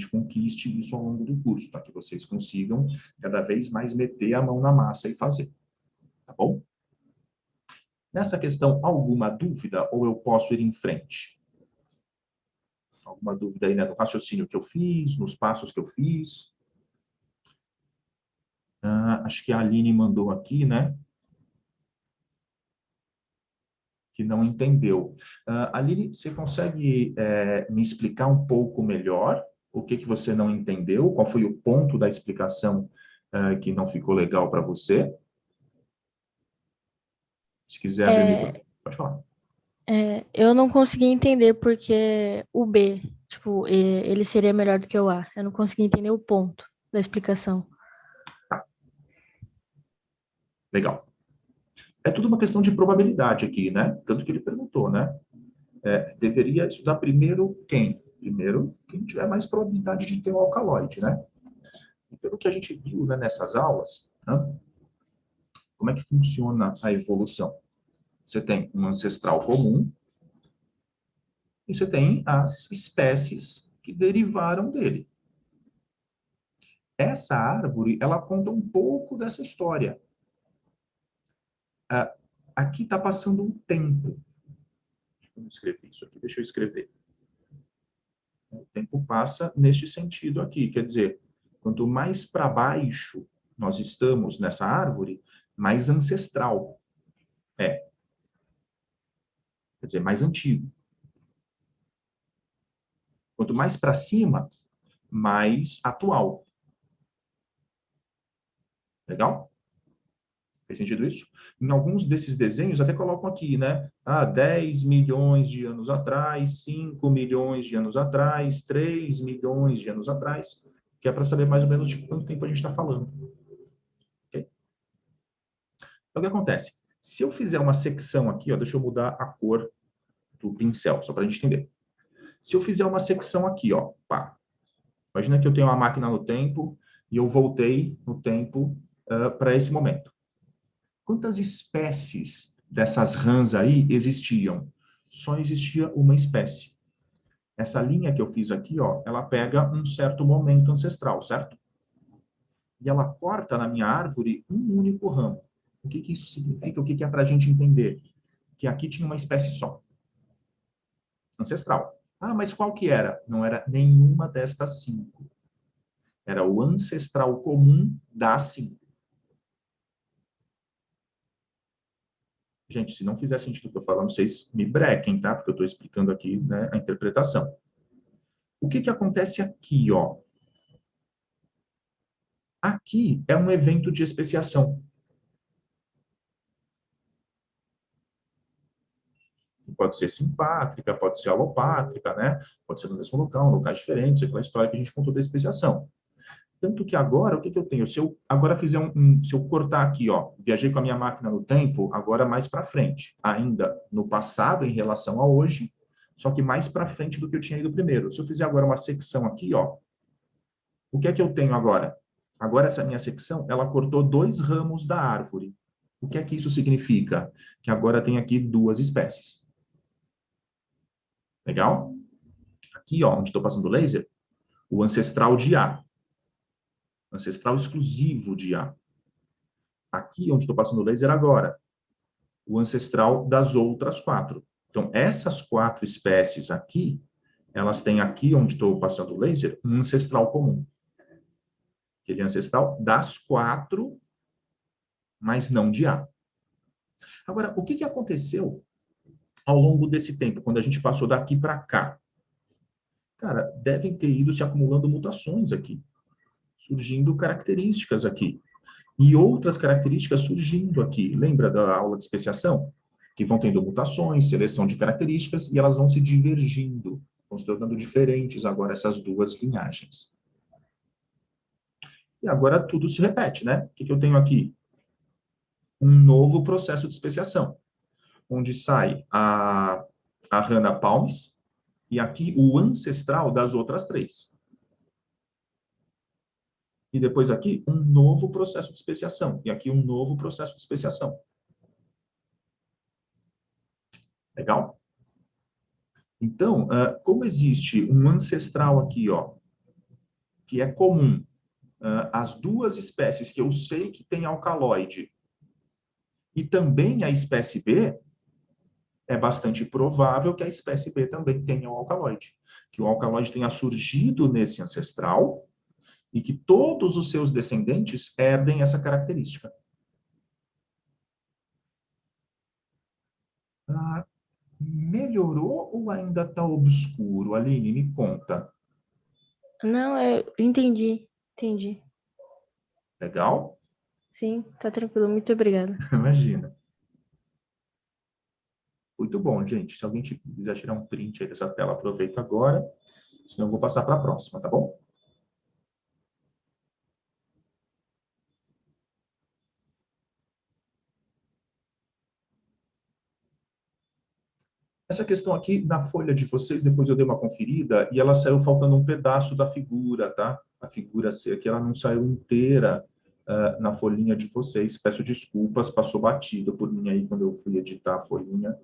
conquiste isso ao longo do curso, tá? Que vocês consigam cada vez mais meter a mão na massa e fazer, tá bom? Nessa questão, alguma dúvida ou eu posso ir em frente? Alguma dúvida aí, né, no raciocínio que eu fiz, nos passos que eu fiz? Acho que a Aline mandou aqui, né? Que não entendeu. Aline, você consegue me explicar um pouco melhor o que você não entendeu? Qual foi o ponto da explicação que não ficou legal para você? Se quiser abrir o microfone, pode falar. Eu não consegui entender porque o B, tipo, ele seria melhor do que o A. Eu não consegui entender o ponto da explicação. Tá. Legal. É tudo uma questão de probabilidade aqui, né? Tanto que ele perguntou, né? Deveria estudar primeiro quem? Primeiro, quem tiver mais probabilidade de ter o alcaloide, né? E pelo que a gente viu, né, nessas aulas, né, como é que funciona a evolução? Você tem um ancestral comum e você tem as espécies que derivaram dele. Essa árvore, ela conta um pouco dessa história. Aqui está passando um tempo. Vamos escrever isso aqui, deixa eu escrever. O tempo passa neste sentido aqui, quer dizer, quanto mais para baixo nós estamos nessa árvore, mais ancestral é. Quer dizer, mais antigo. Quanto mais para cima, mais atual. Legal? Fez sentido isso? Em alguns desses desenhos, até colocam aqui, né? 10 milhões de anos atrás, 5 milhões de anos atrás, 3 milhões de anos atrás, que é para saber mais ou menos de quanto tempo a gente está falando. Okay? Então, o que acontece? Se eu fizer uma secção aqui, ó, deixa eu mudar a cor do pincel, só para a gente entender. Se eu fizer uma secção aqui, ó, pá, imagina que eu tenho uma máquina no tempo e eu voltei no tempo para esse momento. Quantas espécies dessas rãs aí existiam? Só existia uma espécie. Essa linha que eu fiz aqui, ó, ela pega um certo momento ancestral, certo? E ela corta na minha árvore um único ramo. O que isso significa? O que é para a gente entender? Que aqui tinha uma espécie só. Ancestral. Mas qual que era? Não era nenhuma destas 5. Era o ancestral comum das 5. Gente, se não fizer sentido o que eu estou falando, vocês me brequem, tá? Porque eu estou explicando aqui, né, a interpretação. O que acontece aqui, ó? Aqui é um evento de especiação. Pode ser simpátrica, pode ser alopátrica, né? Pode ser no mesmo local, em locais diferentes, aquela história que a gente contou da especiação. Tanto que agora, o que eu tenho? Se eu agora fizer se eu cortar aqui, ó, viajei com a minha máquina no tempo, agora mais para frente, ainda no passado em relação a hoje, só que mais para frente do que eu tinha ido primeiro. Se eu fizer agora uma secção aqui, ó, o que é que eu tenho agora? Agora essa minha secção, ela cortou 2 ramos da árvore. O que é que isso significa? Que agora tem aqui 2 espécies. Legal? Aqui, ó, onde estou passando o laser, o ancestral de A. Ancestral exclusivo de A. Aqui, onde estou passando o laser agora, o ancestral das outras 4. Então, essas 4 espécies aqui, elas têm aqui, onde estou passando o laser, um ancestral comum. Aquele ancestral das 4, mas não de A. Agora, o que aconteceu ao longo desse tempo, quando a gente passou daqui para cá? Cara, devem ter ido se acumulando mutações aqui, surgindo características aqui. E outras características surgindo aqui. Lembra da aula de especiação? Que vão tendo mutações, seleção de características, e elas vão se divergindo, vão se tornando diferentes agora essas 2 linhagens. E agora tudo se repete, né? O que eu tenho aqui? Um novo processo de especiação, onde sai a Hannah Palmes e aqui o ancestral das outras 3. E depois aqui um novo processo de especiação. E aqui um novo processo de especiação. Legal? Então, como existe um ancestral aqui, ó, que é comum, as 2 espécies que eu sei que tem alcaloide, e também a espécie B, é bastante provável que a espécie B também tenha o alcaloide. Que o alcaloide tenha surgido nesse ancestral e que todos os seus descendentes herdem essa característica. Melhorou ou ainda está obscuro? Aline, me conta. Não, eu entendi. Entendi. Legal? Sim, tá tranquilo. Muito obrigada. Imagina. Muito bom, gente. Se alguém quiser tirar um print aí dessa tela, aproveita agora. Senão eu vou passar para a próxima, tá bom? Essa questão aqui, na folha de vocês, depois eu dei uma conferida, e ela saiu faltando um pedaço da figura, tá? A figura C aqui, ela não saiu inteira na folhinha de vocês. Peço desculpas, passou batido por mim aí quando eu fui editar a folhinha.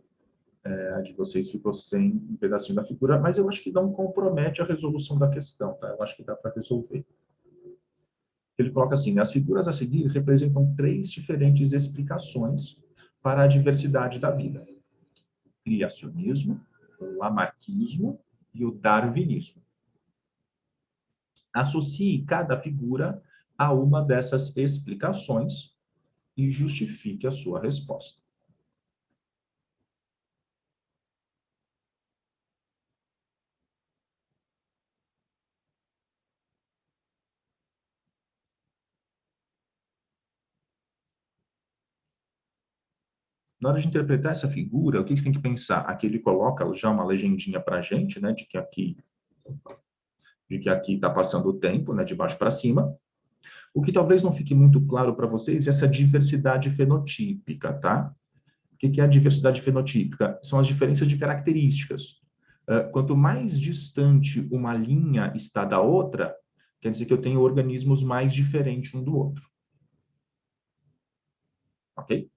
A de vocês ficou sem um pedacinho da figura, mas eu acho que não compromete a resolução da questão, tá? Eu acho que dá para resolver. Ele coloca assim, as figuras a seguir representam 3 diferentes explicações para a diversidade da vida. Criacionismo, o lamarquismo e o darwinismo. Associe cada figura a uma dessas explicações e justifique a sua resposta. Na hora de interpretar essa figura, o que você tem que pensar? Aqui ele coloca já uma legendinha para a gente, né, de que aqui está passando o tempo, né, de baixo para cima. O que talvez não fique muito claro para vocês é essa diversidade fenotípica, tá? O que é a diversidade fenotípica? São as diferenças de características. Quanto mais distante uma linha está da outra, quer dizer que eu tenho organismos mais diferentes um do outro. Ok?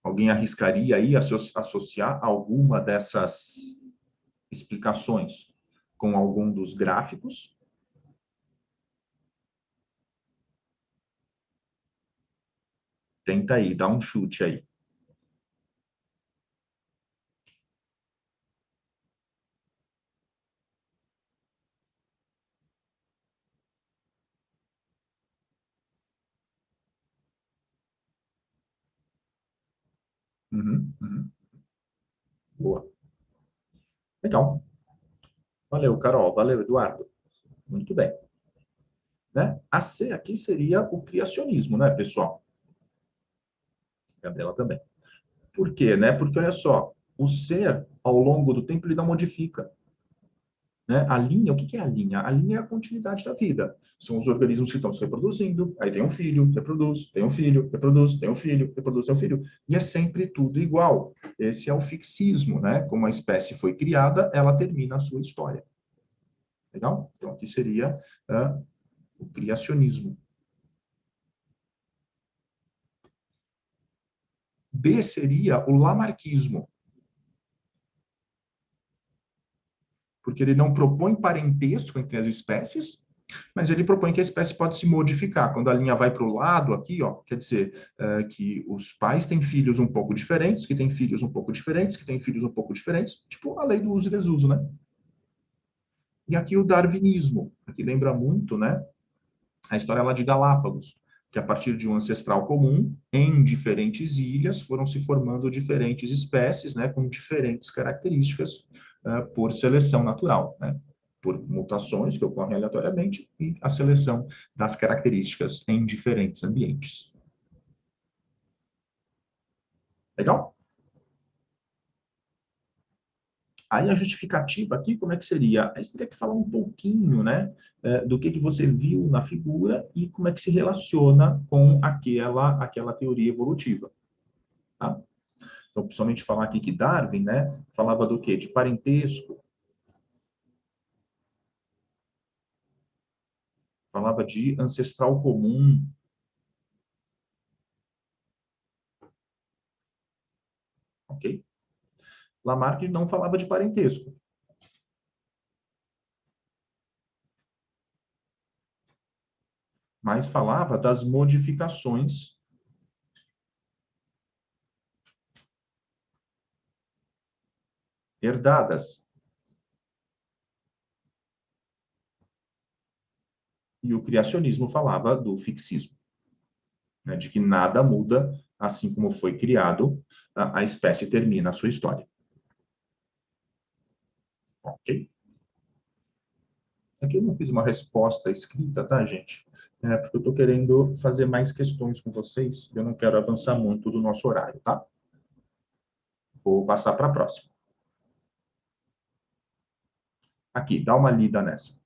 Alguém arriscaria aí associar alguma dessas explicações com algum dos gráficos? Tenta aí, dá um chute aí. Uhum. Boa. Legal. Valeu, Carol. Valeu, Eduardo. Muito bem. Né? A C aqui seria o criacionismo, né, pessoal? Gabriela também. Por quê? Né? Porque, olha só, o ser, ao longo do tempo, ele não modifica. Né? A linha, o que é a linha? A linha é a continuidade da vida. São os organismos que estão se reproduzindo, aí tem um filho, reproduz, tem um filho, reproduz, tem um filho, reproduz, tem um filho. E é sempre tudo igual. Esse é o fixismo, né? Como a espécie foi criada, ela termina a sua história. Legal? Então, aqui seria o criacionismo. B seria o lamarquismo. Porque ele não propõe parentesco entre as espécies, mas ele propõe que a espécie pode se modificar. Quando a linha vai para o lado aqui, ó, quer dizer que os pais têm filhos um pouco diferentes, que têm filhos um pouco diferentes, que têm filhos um pouco diferentes, tipo a lei do uso e desuso, né? E aqui o darwinismo, que lembra muito, né, a história lá de Galápagos, que a partir de um ancestral comum, em diferentes ilhas, foram se formando diferentes espécies, né, com diferentes características, por seleção natural, né, por mutações que ocorrem aleatoriamente e a seleção das características em diferentes ambientes. Legal? Aí a justificativa aqui, como é que seria? Aí você teria que falar um pouquinho, né, do que você viu na figura e como é que se relaciona com aquela teoria evolutiva, tá? Então, principalmente falar aqui que Darwin, né, falava do quê? De parentesco, falava de ancestral comum, ok? Lamarck não falava de parentesco. Mas falava das modificações herdadas. E o criacionismo falava do fixismo, né, de que nada muda, assim como foi criado, a espécie termina a sua história. Ok? Aqui eu não fiz uma resposta escrita, tá, gente? Porque eu estou querendo fazer mais questões com vocês, eu não quero avançar muito do nosso horário, tá? Vou passar para a próxima. Aqui, dá uma lida nessa.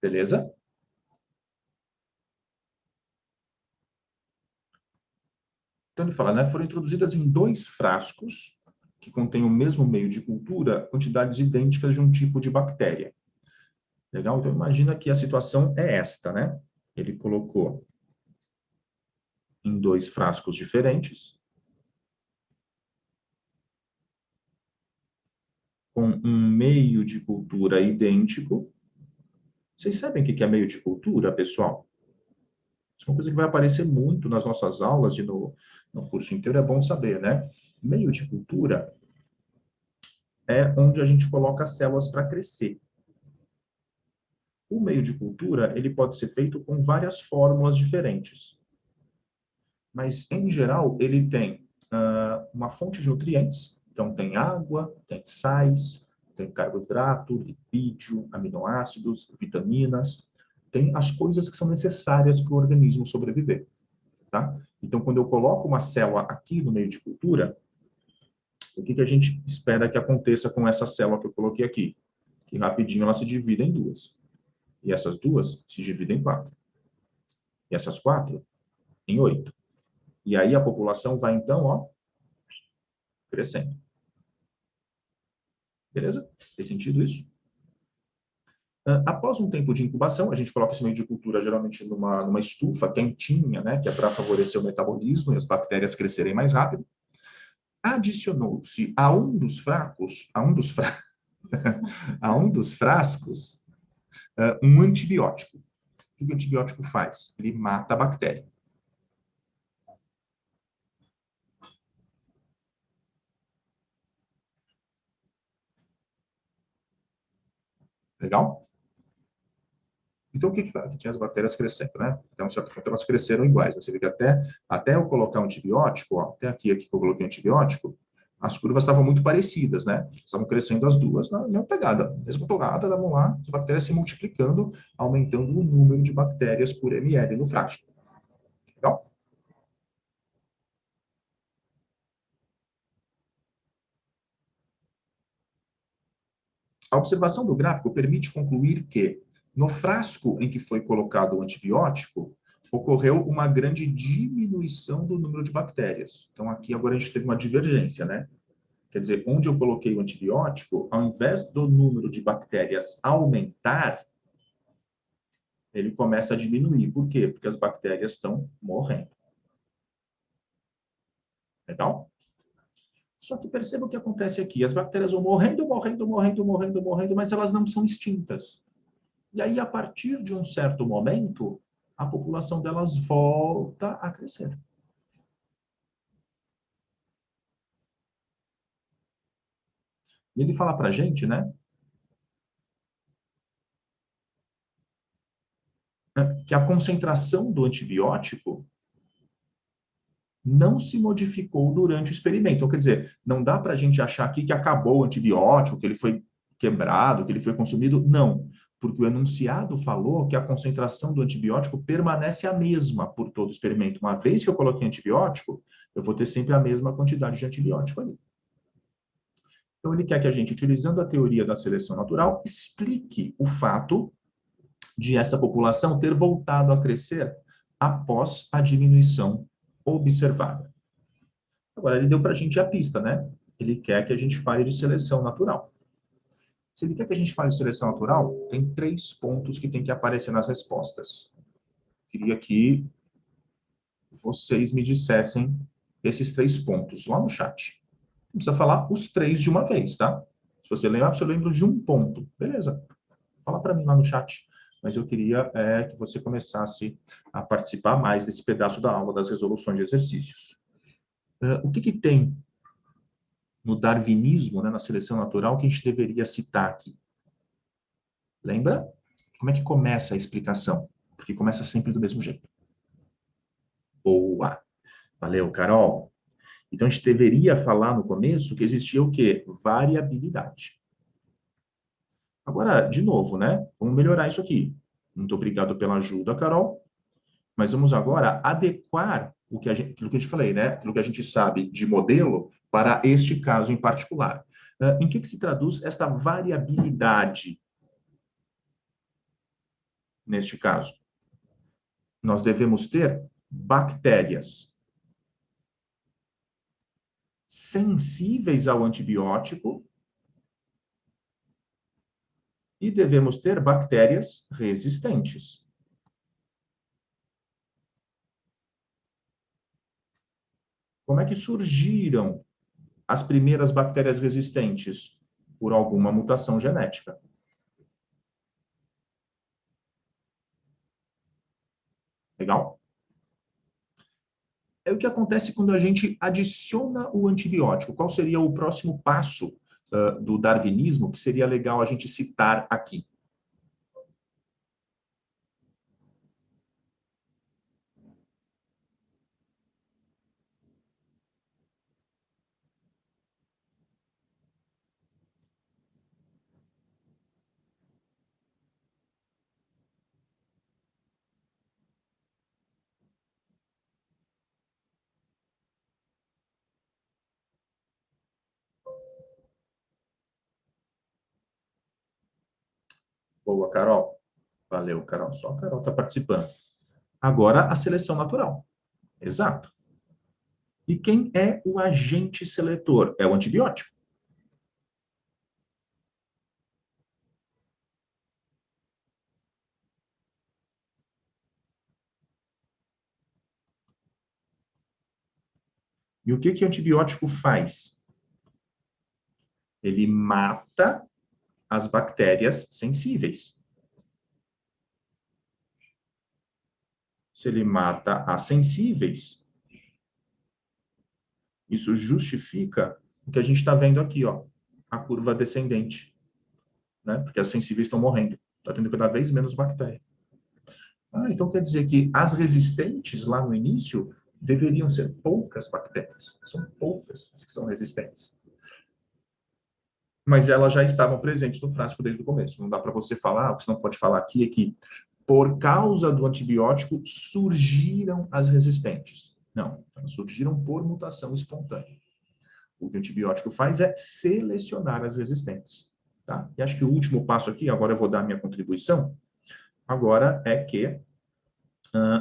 Beleza? Então, ele fala, né, foram introduzidas em 2 frascos que contêm o mesmo meio de cultura, quantidades idênticas de um tipo de bactéria. Legal? Então, imagina que a situação é esta, né? Ele colocou em 2 frascos diferentes, com um meio de cultura idêntico. Vocês sabem o que é meio de cultura, pessoal? Isso é uma coisa que vai aparecer muito nas nossas aulas e no curso inteiro, é bom saber, né? Meio de cultura é onde a gente coloca as células para crescer. O meio de cultura, ele pode ser feito com várias fórmulas diferentes. Mas, em geral, ele tem uma fonte de nutrientes. Então, tem água, tem sais, tem carboidrato, lipídio, aminoácidos, vitaminas. Tem as coisas que são necessárias para o organismo sobreviver. Tá? Então, quando eu coloco uma célula aqui no meio de cultura, o que a gente espera que aconteça com essa célula que eu coloquei aqui? Que rapidinho ela se divide em 2. E essas 2 se dividem em 4. E essas 4 em 8. E aí a população vai, então, ó, crescendo. Beleza? Tem sentido isso? Após um tempo de incubação, a gente coloca esse meio de cultura geralmente numa estufa quentinha, né, que é para favorecer o metabolismo e as bactérias crescerem mais rápido. Adicionou-se a um dos frascos, um antibiótico. O que o antibiótico faz? Ele mata a bactéria. Legal? Então, o que faz? Tinha as bactérias crescendo, né? Então, só que elas cresceram iguais. Você vê que até eu colocar um antibiótico, ó, até aqui que eu coloquei um antibiótico, as curvas estavam muito parecidas, né? Estavam crescendo as duas na mesma pegada. Mesma torrada, davam lá, as bactérias se multiplicando, aumentando o número de bactérias por ml no frasco. Legal? A observação do gráfico permite concluir que, no frasco em que foi colocado o antibiótico, ocorreu uma grande diminuição do número de bactérias. Então, aqui agora a gente teve uma divergência, né? Quer dizer, onde eu coloquei o antibiótico, ao invés do número de bactérias aumentar, ele começa a diminuir. Por quê? Porque as bactérias estão morrendo. Legal? Só que perceba o que acontece aqui. As bactérias vão morrendo, mas elas não são extintas. E aí, a partir de um certo momento, a população delas volta a crescer. E ele fala para a gente, né, que a concentração do antibiótico não se modificou durante o experimento. Então, quer dizer, não dá para a gente achar aqui que acabou o antibiótico, que ele foi quebrado, que ele foi consumido. Não, porque o enunciado falou que a concentração do antibiótico permanece a mesma por todo o experimento. Uma vez que eu coloquei antibiótico, eu vou ter sempre a mesma quantidade de antibiótico ali. Então, ele quer que a gente, utilizando a teoria da seleção natural, explique o fato de essa população ter voltado a crescer após a diminuição observada. Agora, ele deu para a gente a pista, né? Ele quer que a gente fale de seleção natural. Se ele quer que a gente fale de seleção natural, tem 3 pontos que tem que aparecer nas respostas. Queria que vocês me dissessem esses 3 pontos lá no chat. Não precisa falar os 3 de uma vez, tá? Se você lembrar, eu lembro de um ponto. Beleza. Fala para mim lá no chat. Mas eu queria que você começasse a participar mais desse pedaço da aula das resoluções de exercícios. O que tem no darwinismo, né, na seleção natural, que a gente deveria citar aqui? Lembra? Como é que começa a explicação? Porque começa sempre do mesmo jeito. Boa! Valeu, Carol. Então, a gente deveria falar no começo que existia o quê? Variabilidade. Agora, de novo, né? Vamos melhorar isso aqui. Muito obrigado pela ajuda, Carol. Mas vamos agora adequar aquilo que eu te falei, né? Aquilo que a gente sabe de modelo para este caso em particular. Em que se traduz esta variabilidade neste caso? Nós devemos ter bactérias sensíveis ao antibiótico e devemos ter bactérias resistentes. Como é que surgiram as primeiras bactérias resistentes? Por alguma mutação genética. Legal? É o que acontece quando a gente adiciona o antibiótico. Qual seria o próximo passo do darwinismo que seria legal a gente citar aqui? Boa, Carol. Valeu, Carol. Só a Carol está participando. Agora, a seleção natural. Exato. E quem é o agente seletor? É o antibiótico. E o que o antibiótico faz? Ele mata as bactérias sensíveis. Se ele mata as sensíveis, isso justifica o que a gente está vendo aqui, ó, a curva descendente, né? Porque as sensíveis estão morrendo, está tendo cada vez menos bactéria. Então quer dizer que as resistentes lá no início deveriam ser poucas bactérias, são poucas as que são resistentes. Mas elas já estavam presentes no frasco desde o começo. Não dá para você falar, o que você não pode falar aqui é que por causa do antibiótico surgiram as resistentes. Não, elas surgiram por mutação espontânea. O que o antibiótico faz é selecionar as resistentes. Tá? E acho que o último passo aqui, agora eu vou dar a minha contribuição, agora é que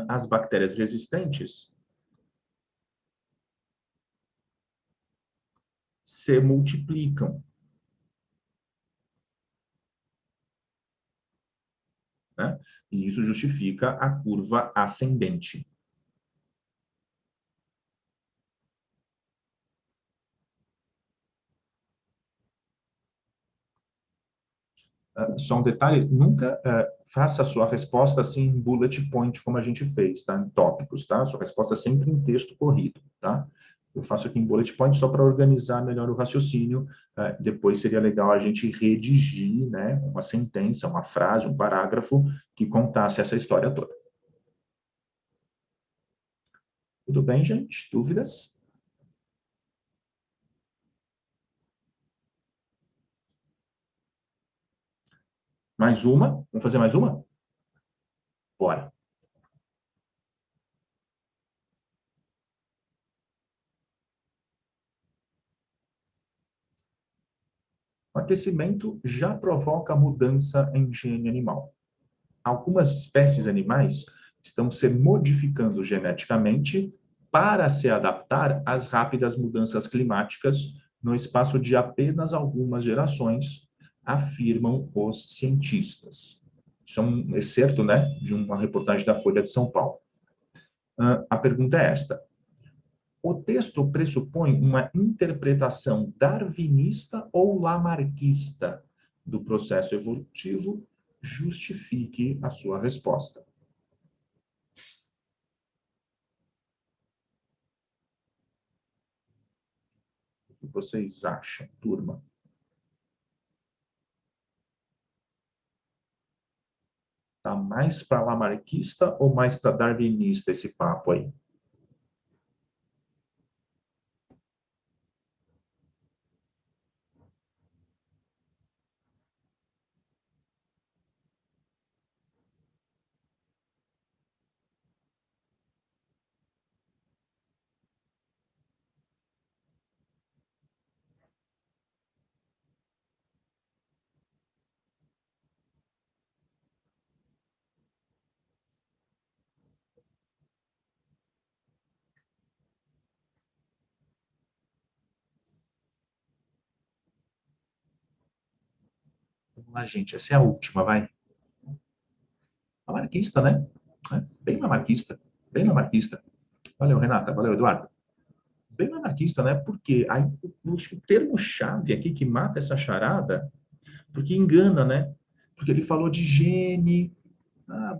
as bactérias resistentes se multiplicam. Né? E isso justifica a curva ascendente. Só um detalhe, nunca faça a sua resposta assim em bullet point, como a gente fez, tá? Em tópicos, tá? Sua resposta é sempre em texto corrido, tá? Eu faço aqui em bullet point só para organizar melhor o raciocínio. Depois seria legal a gente redigir, né, uma sentença, uma frase, um parágrafo que contasse essa história toda. Tudo bem, gente? Dúvidas? Mais uma? Vamos fazer mais uma? Bora. O aquecimento já provoca mudança em gene animal. Algumas espécies animais estão se modificando geneticamente para se adaptar às rápidas mudanças climáticas no espaço de apenas algumas gerações, afirmam os cientistas. Isso é um excerto, né, de uma reportagem da Folha de São Paulo. A pergunta é esta: o texto pressupõe uma interpretação darwinista ou lamarquista do processo evolutivo? Justifique a sua resposta. O que vocês acham, turma? Tá mais para lamarquista ou mais para darwinista esse papo aí? Vamos lá, gente. Essa é a última, vai. Lamarquista, né? Bem lamarquista. Bem lamarquista. Valeu, Renata. Valeu, Eduardo. Bem lamarquista, né? Porque aí, o termo-chave aqui que mata essa charada, porque engana, né? Porque ele falou de gene,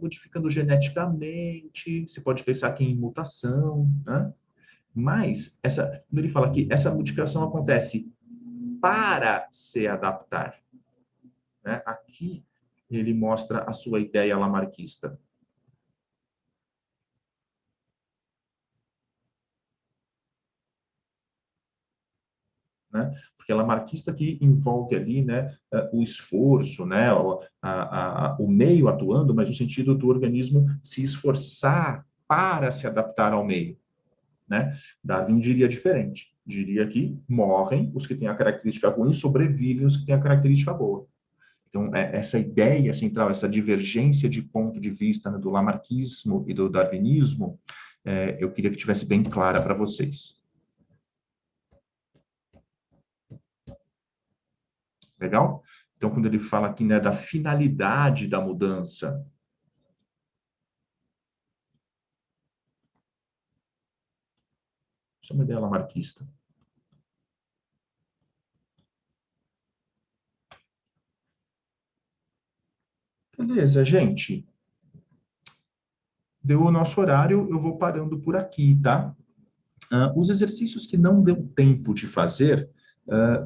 modificando geneticamente, você pode pensar aqui em mutação, né? Mas, quando ele fala que essa modificação acontece para se adaptar, né? Aqui ele mostra a sua ideia lamarquista. Né? Porque ela marquista que envolve ali, né, o esforço, né, o meio atuando, mas no sentido do organismo se esforçar para se adaptar ao meio, né? Darwin diria diferente, diria que morrem os que têm a característica ruim, sobrevivem os que têm a característica boa. Então, essa ideia central, essa divergência de ponto de vista, né, do lamarquismo e do darwinismo, eu queria que tivesse bem clara para vocês. Legal? Então, quando ele fala aqui, né, da finalidade da mudança, isso é uma ideia lamarquista. Beleza, gente. Deu o nosso horário, eu vou parando por aqui, tá? Os exercícios que não deu tempo de fazer,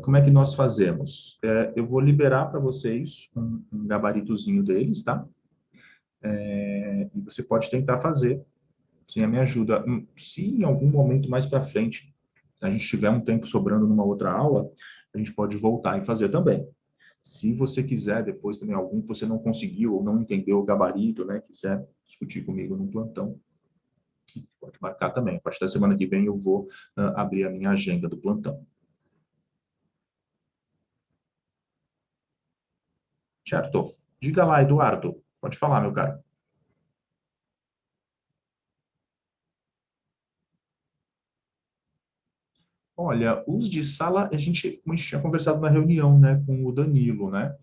como é que nós fazemos? Eu vou liberar para vocês um gabaritozinho deles, tá? E você pode tentar fazer, sem a minha ajuda. Se em algum momento mais para frente a gente tiver um tempo sobrando numa outra aula, a gente pode voltar e fazer também. Se você quiser, depois também algum que você não conseguiu ou não entendeu o gabarito, né, quiser discutir comigo no plantão, pode marcar também. A partir da semana que vem eu vou abrir a minha agenda do plantão. Certo? Diga lá, Eduardo. Pode falar, meu caro. Olha, os de sala, como a gente tinha conversado na reunião, né, com o Danilo, né?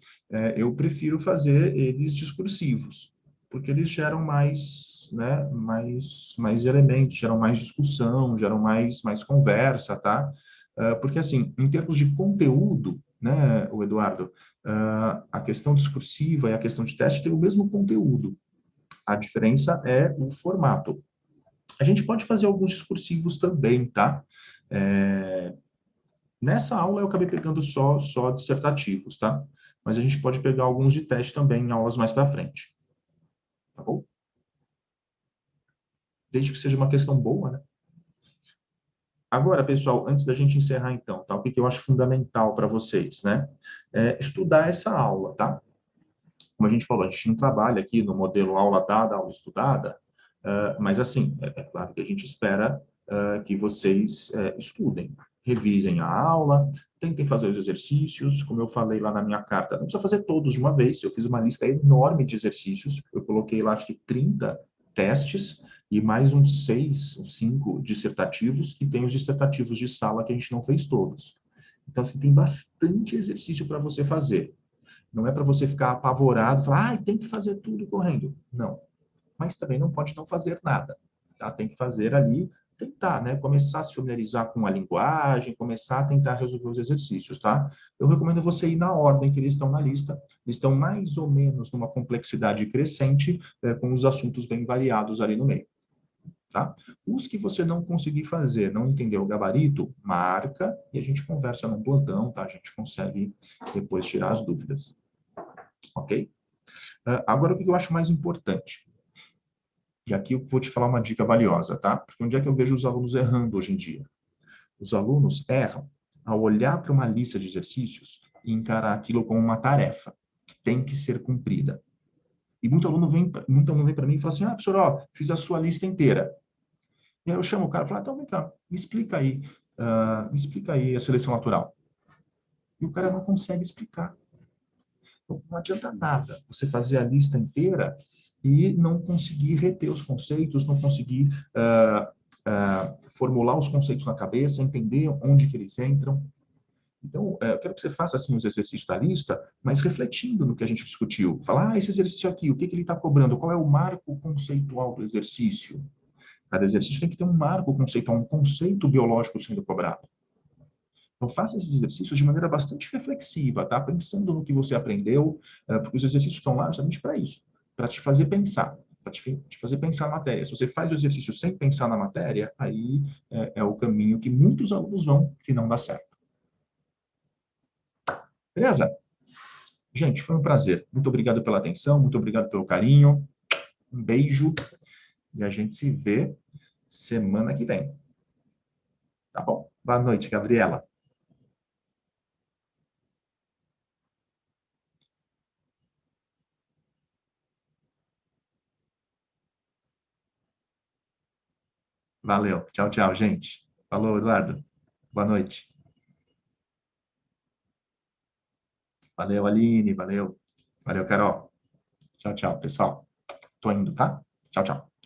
Eu prefiro fazer eles discursivos, porque eles geram mais, né, mais elementos, geram mais discussão, geram mais conversa, tá? Porque, assim, em termos de conteúdo, né, o Eduardo? A questão discursiva e a questão de teste têm o mesmo conteúdo. A diferença é o formato. A gente pode fazer alguns discursivos também, tá? Nessa aula eu acabei pegando só dissertativos, tá? Mas a gente pode pegar alguns de teste também em aulas mais para frente. Tá bom? Desde que seja uma questão boa, né? Agora, pessoal, antes da gente encerrar, então, tá? O que eu acho fundamental para vocês, né? Estudar essa aula, tá? Como a gente falou, a gente não trabalha aqui no modelo aula dada, aula estudada, mas, assim, é claro que a gente espera que vocês estudem, revisem a aula, tentem fazer os exercícios, como eu falei lá na minha carta, não precisa fazer todos de uma vez, eu fiz uma lista enorme de exercícios, eu coloquei lá, acho que 30 testes, e mais uns 6, uns 5 dissertativos, e tem os dissertativos de sala que a gente não fez todos. Então, assim, tem bastante exercício para você fazer. Não é para você ficar apavorado, falar, tem que fazer tudo correndo. Não. Mas também não pode não fazer nada. Tá? Tem que fazer ali, tentar, né? Começar a se familiarizar com a linguagem, começar a tentar resolver os exercícios, tá? Eu recomendo você ir na ordem que eles estão na lista. Eles estão mais ou menos numa complexidade crescente, com os assuntos bem variados ali no meio. Tá? Os que você não conseguir fazer, não entendeu o gabarito, marca e a gente conversa num plantão, tá? A gente consegue depois tirar as dúvidas. Ok? Agora, o que eu acho mais importante? E aqui eu vou te falar uma dica valiosa, tá? Porque onde é que eu vejo os alunos errando hoje em dia? Os alunos erram ao olhar para uma lista de exercícios e encarar aquilo como uma tarefa que tem que ser cumprida. E muito aluno vem para mim e fala assim, professor, ó, fiz a sua lista inteira. E aí eu chamo o cara e falo, então vem cá, me explica aí a seleção natural. E o cara não consegue explicar. Então, não adianta nada você fazer a lista inteira e não conseguir reter os conceitos, não conseguir formular os conceitos na cabeça, entender onde que eles entram. Então, eu quero que você faça assim os exercícios da lista, mas refletindo no que a gente discutiu. Falar, esse exercício aqui, o que ele está cobrando? Qual é o marco conceitual do exercício? Cada exercício tem que ter um marco conceitual, um conceito biológico sendo cobrado. Então, faça esses exercícios de maneira bastante reflexiva, tá? Pensando no que você aprendeu, porque os exercícios estão lá justamente para isso, para te fazer pensar, para te fazer pensar na matéria. Se você faz o exercício sem pensar na matéria, aí é o caminho que muitos alunos vão, que não dá certo. Beleza? Gente, foi um prazer. Muito obrigado pela atenção, muito obrigado pelo carinho. Um beijo e a gente se vê semana que vem. Tá bom? Boa noite, Gabriela. Valeu. Tchau, tchau, gente. Falou, Eduardo. Boa noite. Valeu, Aline. Valeu. Valeu, Carol. Tchau, tchau, pessoal. Tô indo, tá? Tchau, tchau.